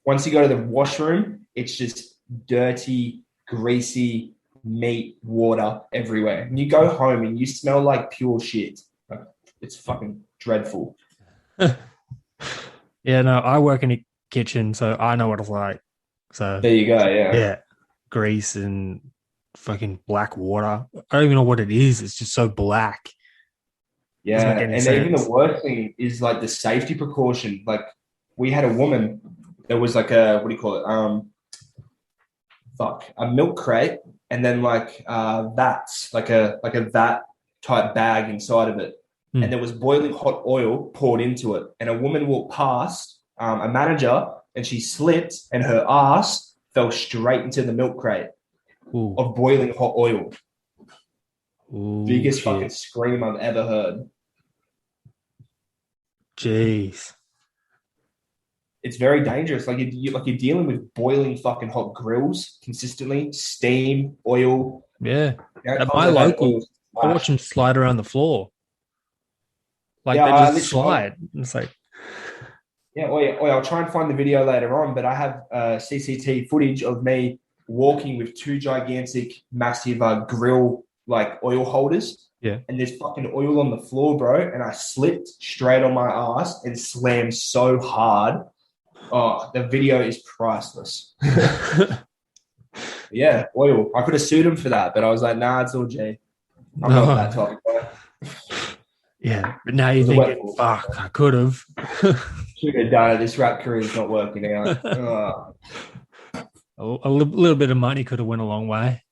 once you go to the washroom, it's just dirty, greasy meat, water everywhere. And you go home and you smell like pure shit. Like, it's fucking dreadful. yeah. No, I work in a kitchen, so I know what it's like. So There you go. Yeah. yeah, grease and fucking black water. I don't even know what it is. It's just so black. Doesn't Yeah, make any and even the sense. worst thing is like the safety precaution. Like we had a woman that was like a what do you call it? A milk crate, and then like vats, like a vat type bag inside of it, Hmm. and there was boiling hot oil poured into it. And a woman walked past a manager, and she slipped, and her ass fell straight into the milk crate Ooh. of boiling hot oil. Ooh, Biggest fucking shit. scream I've ever heard. Jeez. It's very dangerous. Like you're dealing with boiling fucking hot grills consistently, steam, oil. Yeah. You know, At times my I've had oil local, I watch splash. them slide around the floor. Like Yeah, they I just literally, slide. It's like, yeah, I'll try and find the video later on, but I have CCTV footage of me walking with two gigantic, massive grill like oil holders, yeah. and there's fucking oil on the floor, bro. And I slipped straight on my ass and slammed so hard. Oh, the video is priceless. Yeah, oil. I could have sued him for that, but I was like, nah, it's all G. I'm not that No. type of guy. Yeah. But now It you're was a wet thinking, floor. fuck, I could have. Should have done it. This rap career is not working out. Little bit of money could have went a long way.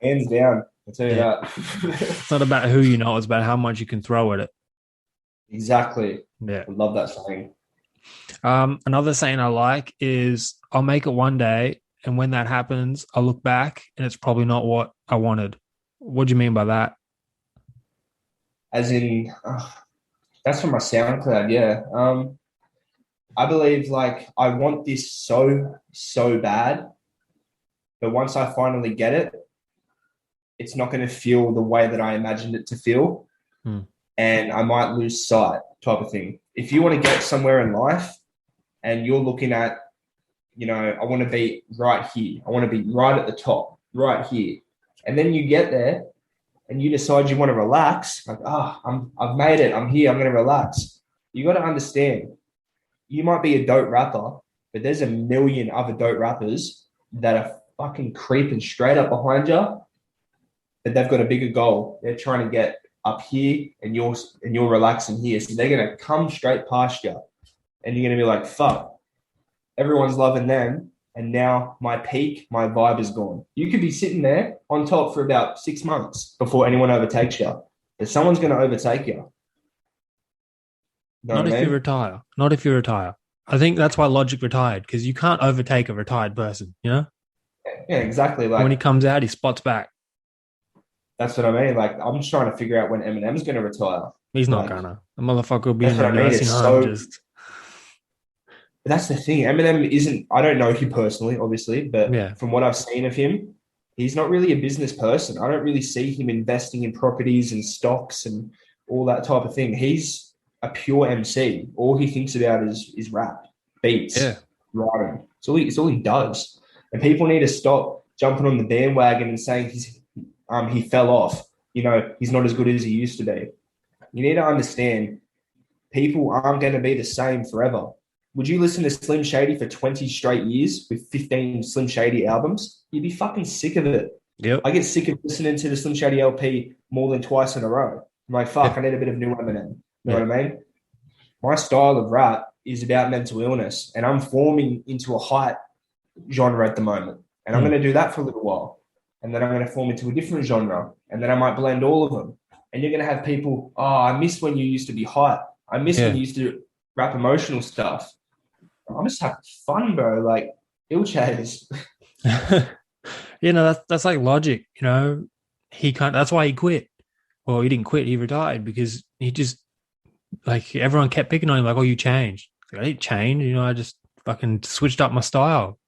Hands down. I'll tell you Yeah. that. It's not about who you know, it's about how much you can throw at it. Exactly. Yeah. I love that saying. Another saying I like is I'll make it one day, and when that happens, I'll look back and it's probably not what I wanted. What do you mean by that? As in, that's from my SoundCloud. Yeah. I believe like I want this so bad, but once I finally get it, it's not going to feel the way that I imagined it to feel, Hmm. and I might lose sight, type of thing. If you want to get somewhere in life, and you're looking at, I want to be right here. I want to be right at the top, right here, and then you get there, and you decide you want to relax. Like, I've made it. I'm here. I'm going to relax. You got to understand. You might be a dope rapper, but there's a million other dope rappers that are fucking creeping straight up behind you, but they've got a bigger goal. They're trying to get up here, and you're relaxing here. So they're gonna come straight past you, and you're gonna be like, "Fuck!" Everyone's loving them, and now my peak, my vibe is gone. You could be sitting there on top for about 6 months before anyone overtakes you, but someone's gonna overtake you. You know Not what if I you mean? retire. Not if you retire. I think that's why Logic retired, because you can't overtake a retired person, you know? Yeah, exactly. When he Like comes out, he spots back. that's what I mean. Like I'm just trying to figure out when Eminem's gonna retire. He's not Like gonna. The motherfucker will be that's in a what I mean. nursing It's home so. just, But that's the thing. Eminem isn't. I don't know him personally, obviously, but yeah. from what I've seen of him, he's not really a business person. I don't really see him investing in properties and stocks and all that type of thing. He's a pure MC. All he thinks about is rap, Yeah. beats, writing. It's all he does. And people need to stop jumping on the bandwagon and saying he fell off. He's not as good as he used to be. You need to understand people aren't going to be the same forever. Would you listen to Slim Shady for 20 straight years with 15 Slim Shady albums? You'd be fucking sick of it. Yep. I get sick of listening to the Slim Shady LP more than twice in a row. I'm like, fuck, Yeah. I need a bit of new Eminem. You know Yeah. what I mean? My style of rap is about mental illness, and I'm forming into a hype genre at the moment. And I'm Hmm. going to do that for a little while. And then I'm going to form into a different genre. And then I might blend all of them. And you're going to have people, I miss when you used to be hype. I miss when Yeah. you used to rap emotional stuff. I'm just having fun, bro. Like, ill chase. That's like Logic, he can't, that's why he quit. Well, he didn't quit, he retired because he just, like, everyone kept picking on him, like, oh, you changed. Like, I didn't change, I just fucking switched up my style.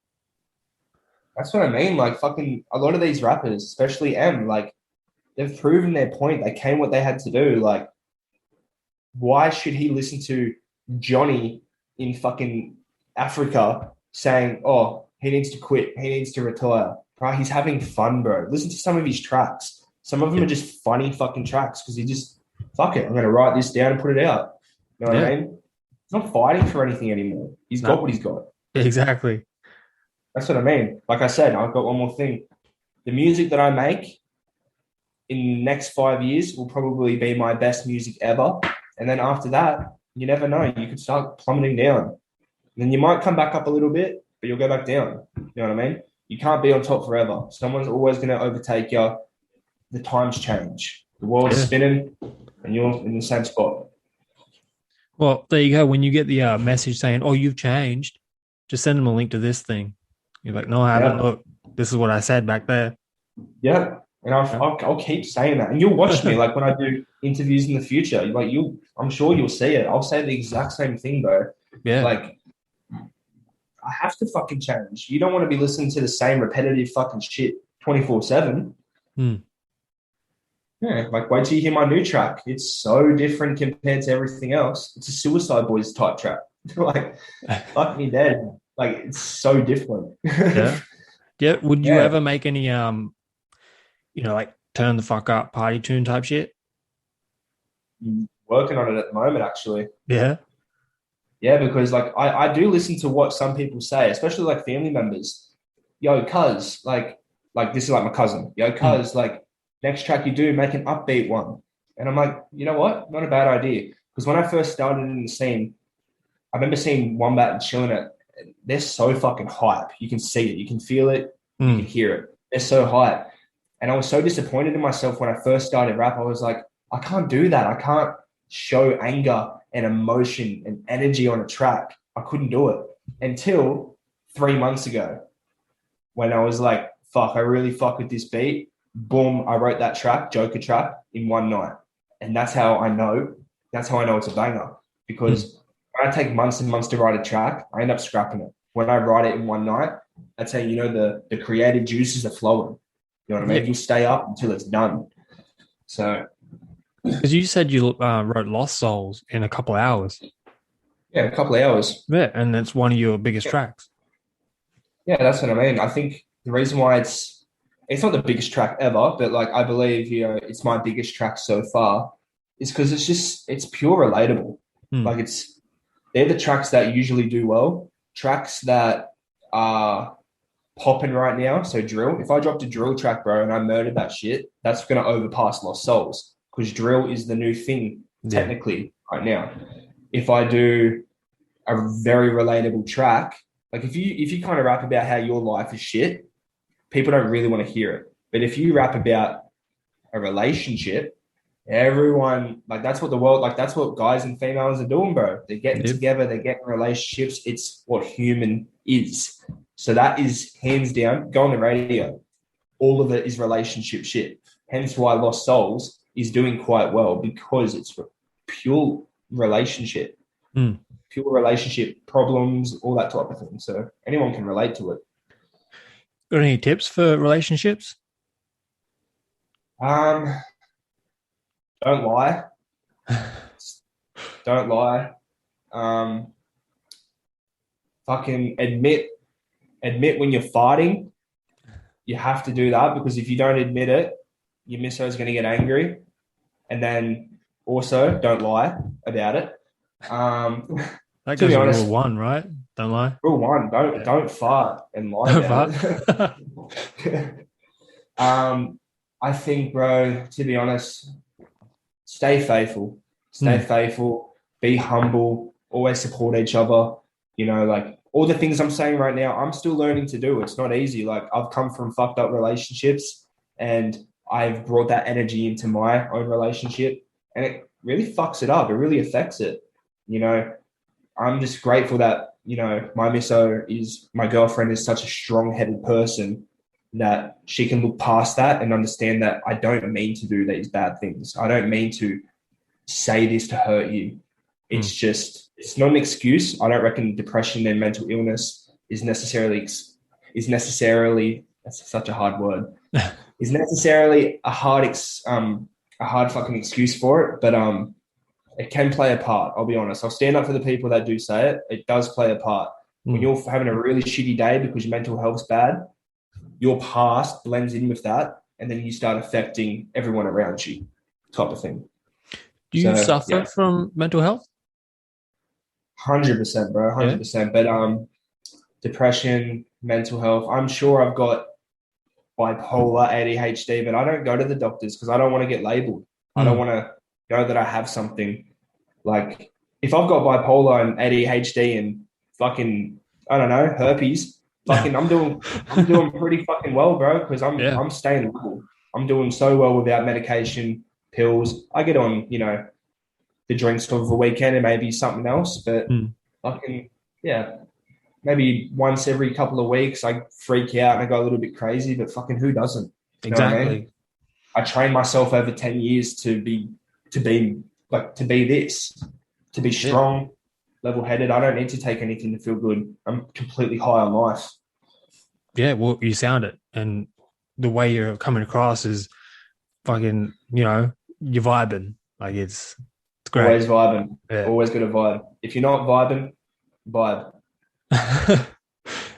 That's what I mean. Like, fucking a lot of these rappers, especially like, they've proven their point. They came what they had to do. Like, why should he listen to Johnny in fucking Africa saying, oh, he needs to quit, he needs to retire? Bro, he's having fun, bro. Listen to some of his tracks. Some of them Yeah. are just funny fucking tracks because he just, fuck it, I'm going to write this down and put it out. You know what I mean? He's not fighting for anything anymore. He's got No, what he's got. exactly. That's what I mean. Like I said, I've got one more thing. The music that I make in the next 5 years will probably be my best music ever. And then after that, you never know. You could start plummeting down. And then you might come back up a little bit, but you'll go back down. You know what I mean? You can't be on top forever. Someone's always going to overtake you. The times change. The world's Yeah. spinning, and you're in the same spot. Well, there you go. When you get the message saying, "Oh, you've changed," just send them a link to this thing. You're like, "No, I haven't. Yeah, Look, this is what I said back there." yeah. And Yeah. I'll keep saying that, and you'll watch me like when I do interviews in the future. Like I'm sure you'll see it. I'll say the exact same thing, bro. Yeah. Like I have to fucking change. You don't want to be listening to the same repetitive fucking shit 24/7. Hmm. Yeah, like wait till you hear my new track. It's so different compared to everything else. It's a Suicide Boys type track. Like, fuck me dead. Like it's so different. Yeah. Yeah. Would you Yeah, ever make any like turn the fuck up party tune type shit? working on it at the moment actually. Yeah. Yeah, because like I do listen to what some people say, especially like family members. Yo, cuz, like this is like my cousin. Yo, Hmm. cuz, like next track you do, make an upbeat one. And I'm like, you know what? Not a bad idea. Because when I first started in the scene, I remember seeing Wombat and Chilling It. They're so fucking hype. You can see it, you can feel it, you Hmm. can hear it. They're so hype. And I was so disappointed in myself when I first started rap. I was like, I can't do that. I can't show anger and emotion and energy on a track. I couldn't do it until 3 months ago when I was like, fuck, I really fuck with this beat. Boom, I wrote that track, Joker track, in one night. And that's how I know it's a banger. Hmm. Because when I take months and months to write a track, I end up scrapping it. When I write it in one night, that's how you know the creative juices are flowing. You know what I Yeah. mean? You'll stay up until it's done. So Because you said you wrote Lost Souls in a couple of hours. yeah, a couple of hours. Yeah, and it's one of your biggest Yeah, tracks. yeah, that's what I mean. I think the reason why it's not the biggest track ever, but like I believe it's my biggest track so far is because it's pure relatable. Hmm. Like they're the tracks that usually do well, tracks that are popping right now. So drill. If I dropped a drill track, bro, and I murdered that shit, that's gonna overpass Lost Souls because drill is the new thing Yeah. technically right now. If I do a very relatable track, like if you kind of rap about how your life is shit, people don't really want to hear it. But if you rap about a relationship, everyone like that's what the world like that's what guys and females are doing, bro. They're getting Yep. together, they're getting relationships. It's what human is. So that is hands down, go on the radio. All of it is relationship shit. Hence why Lost Souls is doing quite well because it's pure relationship, Hmm. pure relationship problems, all that type of thing. So anyone can relate to it. Got any tips for relationships? Um, don't lie. Don't lie. Um, fucking admit when you're fighting. You have to do that because if you don't admit it, your misso is going to get angry. And then also don't lie about it. Um, That to be goes with rule honest, one, right? Don't lie. rule one, don't Yeah. don't fart and lie Don't about fart. it. I think, bro, to be honest, stay faithful. Stay Hmm. faithful, be humble, always support each other. Like all the things I'm saying right now, I'm still learning to do. It's not easy. Like I've come from fucked up relationships and I've brought that energy into my own relationship and it really fucks it up. It really affects it. You know, I'm just grateful that, my girlfriend is such a strong headed person that she can look past that and understand that I don't mean to do these bad things. I don't mean to say this to hurt you. Hmm. It's not an excuse. I don't reckon depression and mental illness is necessarily that's such a hard word. Is necessarily a hard fucking excuse for it, but it can play a part. I'll be honest. I'll stand up for the people that do say it. It does play a part. When Hmm. you're having a really shitty day because your mental health's bad, your past blends in with that, and then you start affecting everyone around you, type of thing. Do you So suffer yeah, from mental health? 100%, bro, Yeah. 100%. But depression, mental health. I'm sure I've got bipolar, ADHD, but I don't go to the doctors because I don't want to get labeled. I don't want to know that I have something. Like, if I've got bipolar and ADHD and fucking, I don't know, herpes, fucking, I'm doing pretty fucking well, bro, because I'm staying level. I'm doing so well without medication, pills. I get on, the drinks of the weekend and maybe something else, but fucking, yeah, maybe once every couple of weeks I freak out and I go a little bit crazy, but fucking who doesn't? You know what I mean? I trained myself over 10 years to be this, to be strong, level-headed. I don't need to take anything to feel good. I'm completely high on life. Yeah, well, you sound it. And the way you're coming across is fucking, you're vibing. Like, it's great. Always vibing. Yeah. Always got a vibe. If you're not vibing, vibe.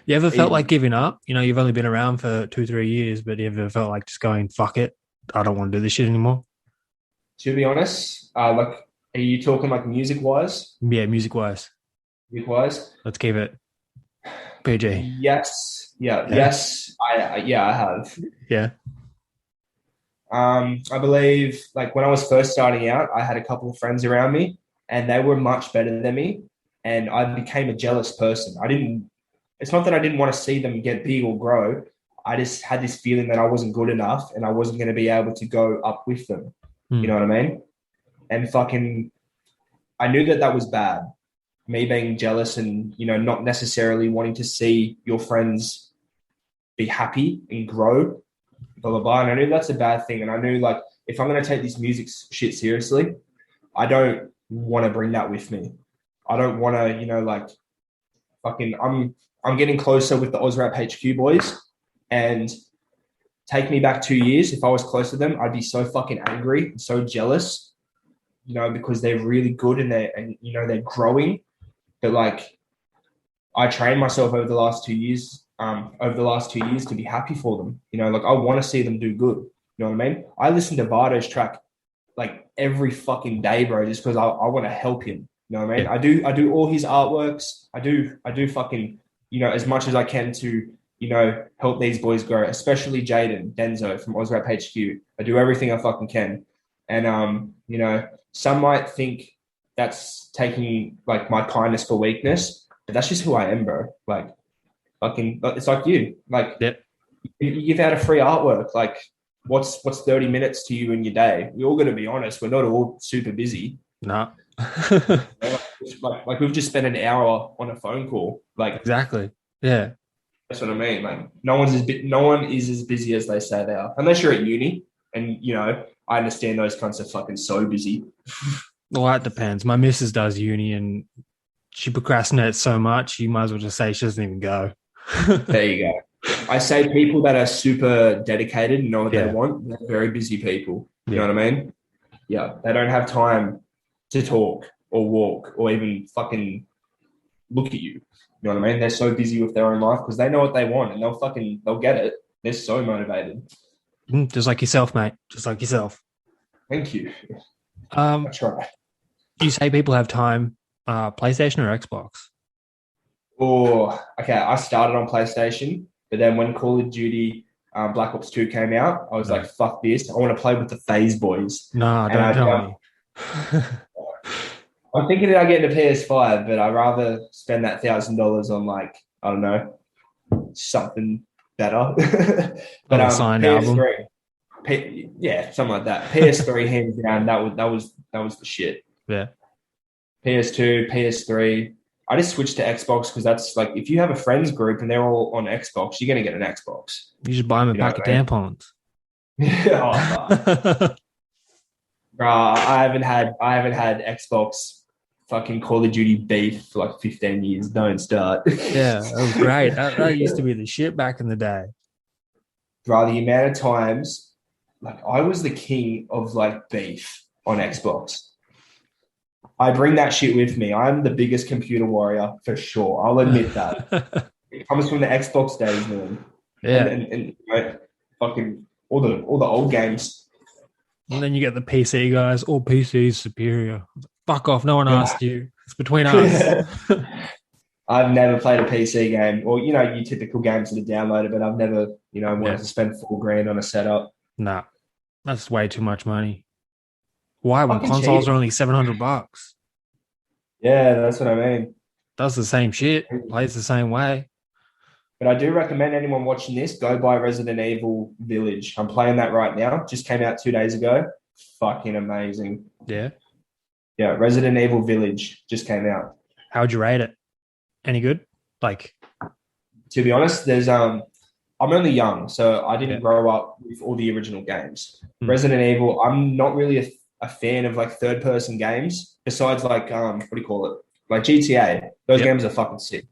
You ever felt like giving up? You've only been around for 2-3 years, but you ever felt like just going, fuck it, I don't want to do this shit anymore? To be honest, are you talking like music-wise? Yeah, music-wise. Music-wise? Let's keep it PG. Yes. Yeah. Yes. I have. Yeah. I believe, like, when I was first starting out, I had a couple of friends around me, and they were much better than me, and I became a jealous person. It's not that I didn't want to see them get big or grow. I just had this feeling that I wasn't good enough and I wasn't going to be able to go up with them. You know what I mean? And fucking, I knew that was bad. Me being jealous and, not necessarily wanting to see your friends be happy and grow, blah, blah, blah. And I knew that's a bad thing. And I knew, like, if I'm going to take this music shit seriously, I don't want to bring that with me. I don't want to, fucking, I'm getting closer with the Aus Rap HQ boys, and take me back 2 years. If I was close to them, I'd be so fucking angry and so jealous, because they're really good and they're growing. But, like, I trained myself over the last 2 years, to be happy for them. I want to see them do good. You know what I mean? I listen to Vardo's track like every fucking day, bro, just because I want to help him. You know what I mean? I do all his artworks. I do fucking, as much as I can to, help these boys grow, especially Jaden Denzo from Aus Rap HQ. I do everything I fucking can. And, some might think that's taking, like, my kindness for weakness, but that's just who I am, bro. Like, fucking, it's like you. Like, you give out a free artwork. Like, what's 30 minutes to you in your day? We're all going to be honest. We're not all super busy. No. like we've just spent an hour on a phone call. Like, exactly. Yeah. That's what I mean. Like, no one is as busy as they say they are, unless you're at uni. And, I understand those cunts are fucking so busy. Well, that depends. My missus does uni and she procrastinates so much, you might as well just say she doesn't even go. There you go. I say people that are super dedicated and know what they want, they're very busy people. You know what I mean? Yeah. They don't have time to talk or walk or even fucking look at you. You know what I mean? They're so busy with their own life because they know what they want and they'll get it. They're so motivated. Just like yourself, mate. Just like yourself. Thank you. I try. You say people have time, PlayStation or Xbox? Oh, okay. I started on PlayStation, but then when Call of Duty Black Ops 2 came out, I was like, fuck this. I want to play with the FaZe boys. No, don't tell me. I'm thinking about getting a PS5, but I'd rather spend that $1,000 on, like, I don't know, something better. But signed PS3, album. Something like that. PS3, hands down, that was the shit. Yeah. PS2, PS3. I just switched to Xbox because that's, like, if you have a friends group and they're all on Xbox, you're going to get an Xbox. You should buy them a pack of tampons. Bro, I haven't had Xbox fucking Call of Duty beef for like 15 years. Don't start. Yeah, that was great. That used to be the shit back in the day. Bro, the amount of times, like, I was the king of, like, beef on Xbox. I bring that shit with me. I'm the biggest computer warrior for sure. I'll admit that. It comes from the Xbox days, man. Yeah. And fucking all the old games. And then you get the PC guys. All PC is superior. Fuck off. No one asked you. It's between us. I've never played a PC game, or your typical games that are downloaded, but I've never wanted to spend $4,000 on a setup. Nah, that's way too much money. Why? When Fucking consoles cheap. are only $700, Yeah, that's what I mean. does the same shit, plays the same way. But I do recommend anyone watching this go buy Resident Evil Village. I'm playing that right now. Just came out 2 days ago. Fucking amazing. Yeah. Yeah, Resident Evil Village just came out. How'd you rate it? Any good? Like, To be honest, I'm only young, so I didn't yeah. grow up with all the original games. Hmm. Resident Evil, I'm not really a fan of like third person games. Besides like what do you call it? Like GTA. Those Yep. games are fucking sick.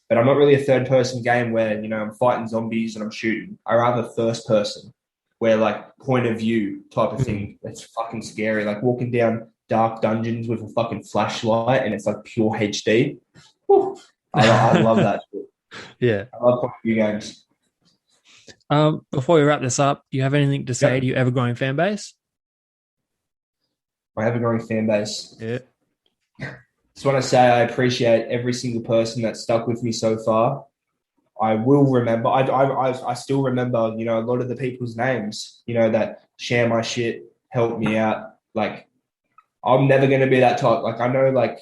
But I'm not really a third person game where, I'm fighting zombies and I'm shooting. I rather first person, where like point of view type of Hmm. thing. It's fucking scary. Like walking down dark dungeons with a fucking flashlight and it's like pure HD. Whew. I love that shit. Yeah. I love point of view games. Before we wrap this up, do you have anything to say to Yep. your ever growing fan base? I have a growing fan base. Yeah. Just want to say I appreciate every single person that stuck with me so far. I will remember. I still remember. A lot of the people's names. That share my shit, help me out. Like I'm never going to be that type. Like I know, like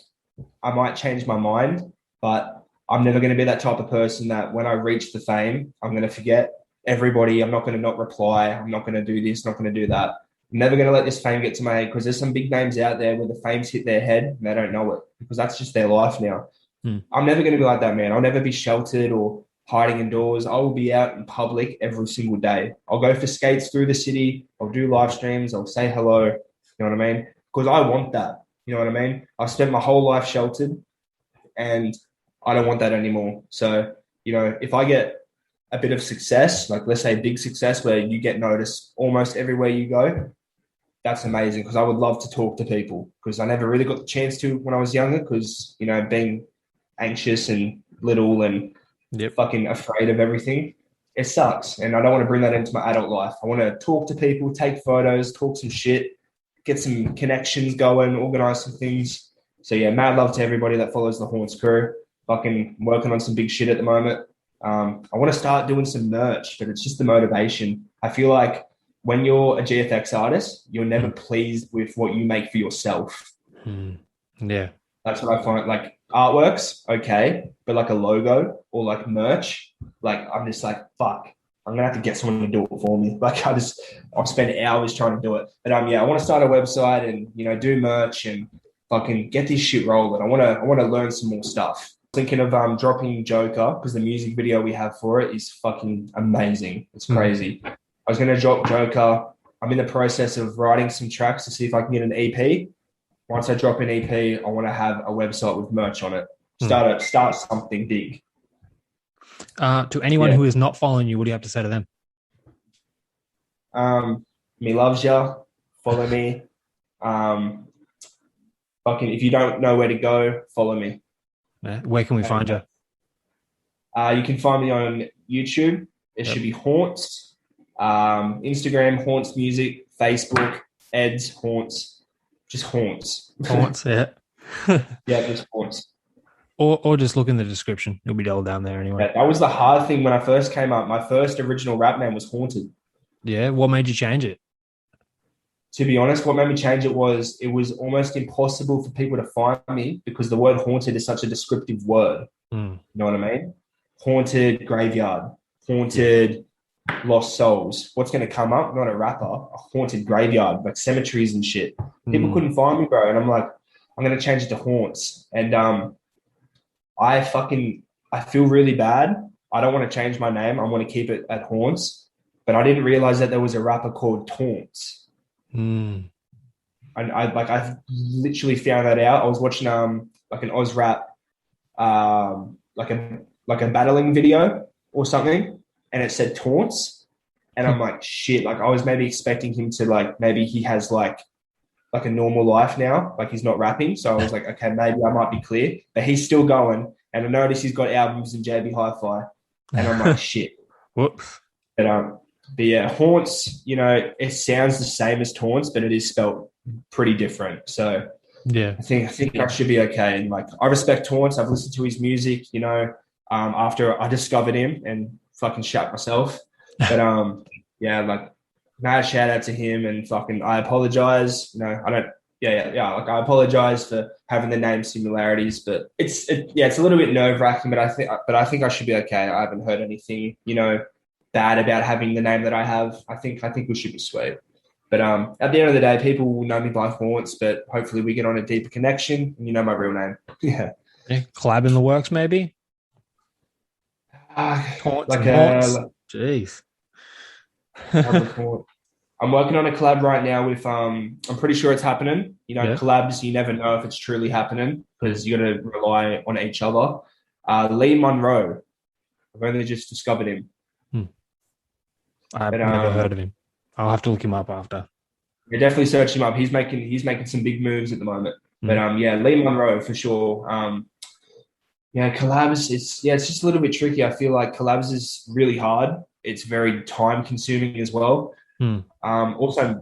I might change my mind, but I'm never going to be that type of person that when I reach the fame, I'm going to forget everybody. I'm not going to not reply. I'm not going to do this. Not going to do that. I'm never going to let this fame get to my head because there's some big names out there where the fame's hit their head and they don't know it because that's just their life now. Hmm. I'm never going to be like that, man. I'll never be sheltered or hiding indoors. I will be out in public every single day. I'll go for skates through the city. I'll do live streams. I'll say hello. You know what I mean? Because I want that. You know what I mean? I've spent my whole life sheltered and I don't want that anymore. So, if I get a bit of success, like let's say big success where you get noticed almost everywhere you go, that's amazing because I would love to talk to people because I never really got the chance to when I was younger because, being anxious and little and Yep. fucking afraid of everything, it sucks. And I don't want to bring that into my adult life. I want to talk to people, take photos, talk some shit, get some connections going, organize some things. So yeah, mad love to everybody that follows the Hauntz crew. Fucking working on some big shit at the moment. I want to start doing some merch, but it's just the motivation. I feel like when you're a GFX artist, you're never pleased with what you make for yourself. Hmm. Yeah. That's what I find. Like artworks, okay, but like a logo or like merch, like I'm just like, fuck, I'm gonna have to get someone to do it for me. Like I'll spend hours trying to do it. But yeah, I want to start a website and do merch and fucking get this shit rolling. I want to learn some more stuff. Thinking of dropping Joker because the music video we have for it is fucking amazing. It's crazy. I was gonna drop Joker. I'm in the process of writing some tracks to see if I can get an EP. Once I drop an EP, I want to have a website with merch on it. Start something big. To anyone Yeah. who is not following you, what do you have to say to them? Me loves ya. Follow me. Fucking if you don't know where to go, follow me. Where can we find you? You can find me on YouTube. It should be Hauntz. Instagram, Hauntz Music. Facebook, Eds, Hauntz. Just Hauntz. Hauntz, yeah. Yeah, just Hauntz. Or just look in the description. It'll be all down there anyway. Yeah, that was the hard thing when I first came up. My first original rap name was Haunted. Yeah. What made you change it? To be honest, what made me change it was almost impossible for people to find me because the word haunted is such a descriptive word. You know what I mean? Haunted graveyard, haunted lost souls. What's going to come up? Not a rapper, a haunted graveyard, like cemeteries and shit. People couldn't find me, bro. And I'm like, I'm going to change it to Haunts. And I feel really bad. I don't want to change my name. I want to keep it at Haunts. But I didn't realize that there was a rapper called Taunts. And I literally found that out. I was watching like an Aus Rap like a battling video or something, and it said Taunts, and I'm like, shit. Like I was maybe expecting him to like maybe he has like a normal life now, like he's not rapping. So I was like, okay, maybe I might be clear, but he's still going. And I noticed he's got albums in JB Hi-Fi, and I'm like, shit. Whoops. But yeah, Haunts, it sounds the same as Taunts, but it is spelled pretty different. So Yeah. I think I should be okay. And like, I respect Hauntz. I've listened to his music, after I discovered him and fucking shat myself. But yeah, like, mad shout out to him and fucking I apologize. I don't. Yeah. Like, I apologize for having the name similarities, but it's a little bit nerve wracking. But I think I should be okay. I haven't heard anything, bad about having the name that I have. I think we should be sweet. But at the end of the day, people will know me by Hauntz, but hopefully we get on a deeper connection and you know my real name. Yeah. Collab in the works, maybe? Hauntz like Hauntz. Jeez. I'm working on a collab right now with I'm pretty sure it's happening. Collabs, you never know if it's truly happening because you got to rely on each other. Lee Monroe. I've only just discovered him. I've never heard of him. I'll have to look him up after. Yeah, definitely search him up. He's making some big moves at the moment. But Lee Monroe for sure. Collabs, it's just a little bit tricky. I feel like collabs is really hard. It's very time consuming as well. Also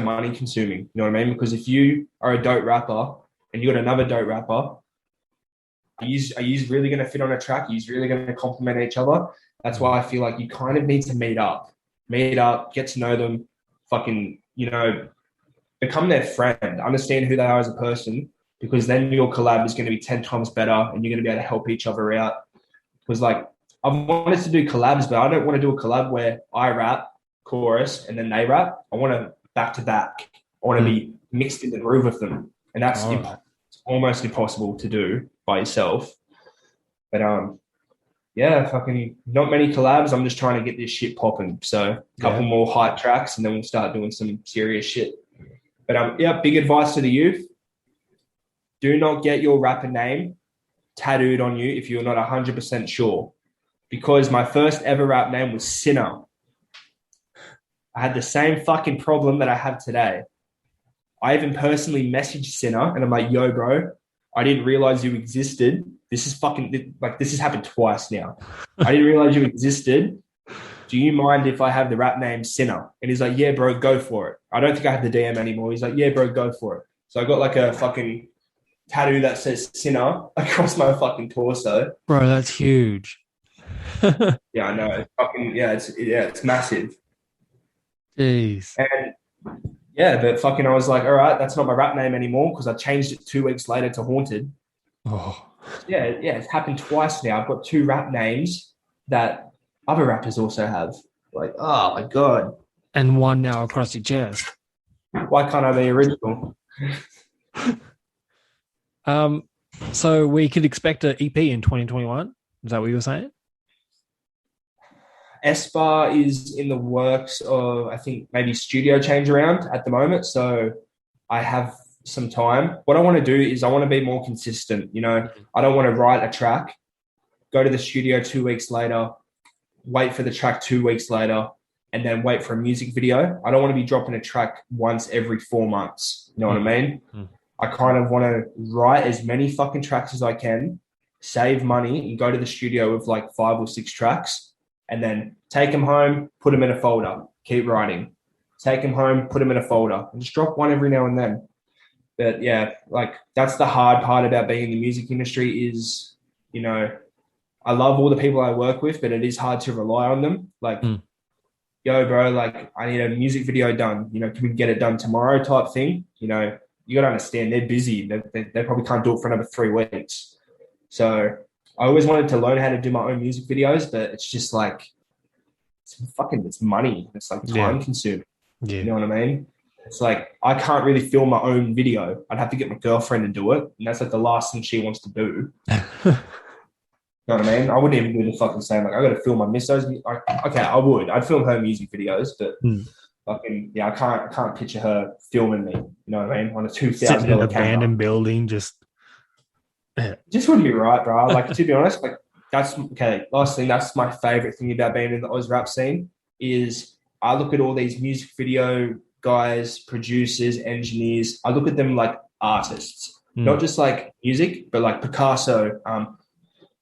money consuming. You know what I mean? Because if you are a dope rapper and you got another dope rapper, are you really going to fit on a track? Are you really going to complement each other? That's why I feel like you kind of need to meet up, get to know them, fucking, become their friend, understand who they are as a person, because then your collab is going to be 10 times better and you're going to be able to help each other out. Because like, I've wanted to do collabs, but I don't want to do a collab where I rap, chorus, and then they rap. I want to back to back. I want to be mixed in the groove with them. And that's almost impossible to do by yourself. But fucking not many collabs. I'm just trying to get this shit popping. So a couple more hype tracks and then we'll start doing some serious shit. But big advice to the youth. Do not get your rapper name tattooed on you if you're not 100% sure. Because my first ever rap name was Sinner. I had the same fucking problem that I have today. I even personally messaged Sinner and I'm like, yo, bro, I didn't realize you existed. This has happened twice now. I didn't realize you existed. Do you mind if I have the rap name Sinner? And he's like, yeah, bro, go for it. I don't think I have the DM anymore. He's like, yeah, bro, go for it. So I got like a fucking tattoo that says Sinner across my fucking torso. Bro, that's huge. Yeah, I know. It's massive. Jeez. And but fucking I was like, all right, that's not my rap name anymore because I changed it 2 weeks later to Haunted. Oh. Yeah, it's happened twice now. I've got 2 rap names that other rappers also have. Like, oh my God. And one now across your chest. Why can't I be original? So we could expect an EP in 2021? Is that what you were saying? S-Bar is in the works of, I think, maybe studio change around at the moment. So I have some time. What I want to do is I want to be more consistent. I don't want to write a track, go to the studio 2 weeks later, wait for the track 2 weeks later, and then wait for a music video. I don't want to be dropping a track once every 4 months. You know what I mean? I kind of want to write as many fucking tracks as I can, save money, and go to the studio with like 5 or 6 tracks, and then take them home, put them in a folder, keep writing. Take them home, put them in a folder, and just drop one every now and then. But yeah, like that's the hard part about being in the music industry is, I love all the people I work with, but it is hard to rely on them. Like, yo, bro, like I need a music video done. Can we get it done tomorrow type thing? You got to understand they're busy. They probably can't do it for another 3 weeks. So I always wanted to learn how to do my own music videos, but it's just like, it's money. It's like time consuming. Yeah. You know what I mean? It's like, I can't really film my own video. I'd have to get my girlfriend to do it. And that's like the last thing she wants to do. You know what I mean? I wouldn't even do the fucking same. Like, I got to film my missos. Okay, I would. I'd film her music videos, but fucking, I can't picture her filming me. You know what I mean? On a $2,000 sitting in an camera. abandoned building, just wouldn't be right, bro. Like, to be honest, like, that's okay. Last thing, that's my favorite thing about being in the Aus Rap scene is I look at all these music video guys, producers, engineers. I look at them like artists, not just like music, but like Picasso,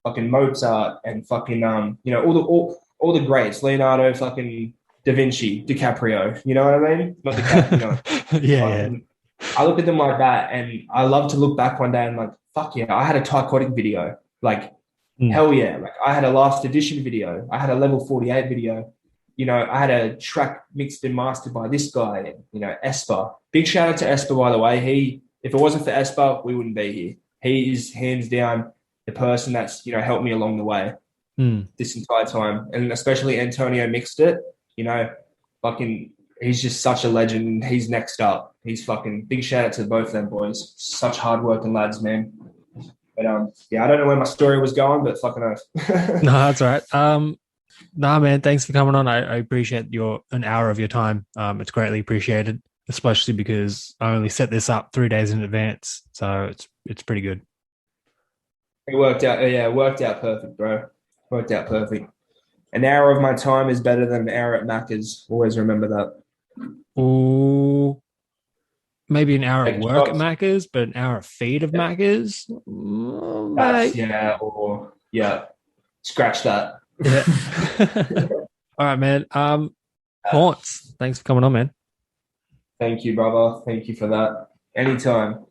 fucking Mozart, and fucking all the greats, Leonardo, fucking Da Vinci, DiCaprio. You know what I mean? Not DiCaprio. Yeah. I look at them like that, and I love to look back one day and like, fuck yeah, I had a Tycotic video. Like, Mm. hell yeah. Like, I had a last edition video. I had a level 48 video. You know, I had a track mixed and mastered by this guy, you know, Esper. Big shout out to Esper, by the way. If it wasn't for Esper, we wouldn't be here. He is hands down the person that's, you know, helped me along the way Mm. this entire time. And especially Antonio mixed it, you know, fucking, he's just such a legend. He's next up. He's fucking big shout out to both of them boys. Such hardworking lads, man. But yeah, I don't know where my story was going, but fucking oath. No, that's all right. Nah, man, thanks for coming on. I appreciate an hour of your time. It's greatly appreciated, especially because I only set this up 3 days in advance, so it's pretty good. It worked out. Yeah, it worked out perfect, bro. Worked out perfect. An hour of my time is better than an hour at Macca's. Always remember that. Ooh, maybe an hour of Take work at shots. Macca's, but an hour of feed of Yeah, Macca's, that's mate. yeah, or yeah, scratch that. Yeah. All right, man. Hauntz, thanks for coming on, man. Thank you, brother. Thank you for that. Anytime.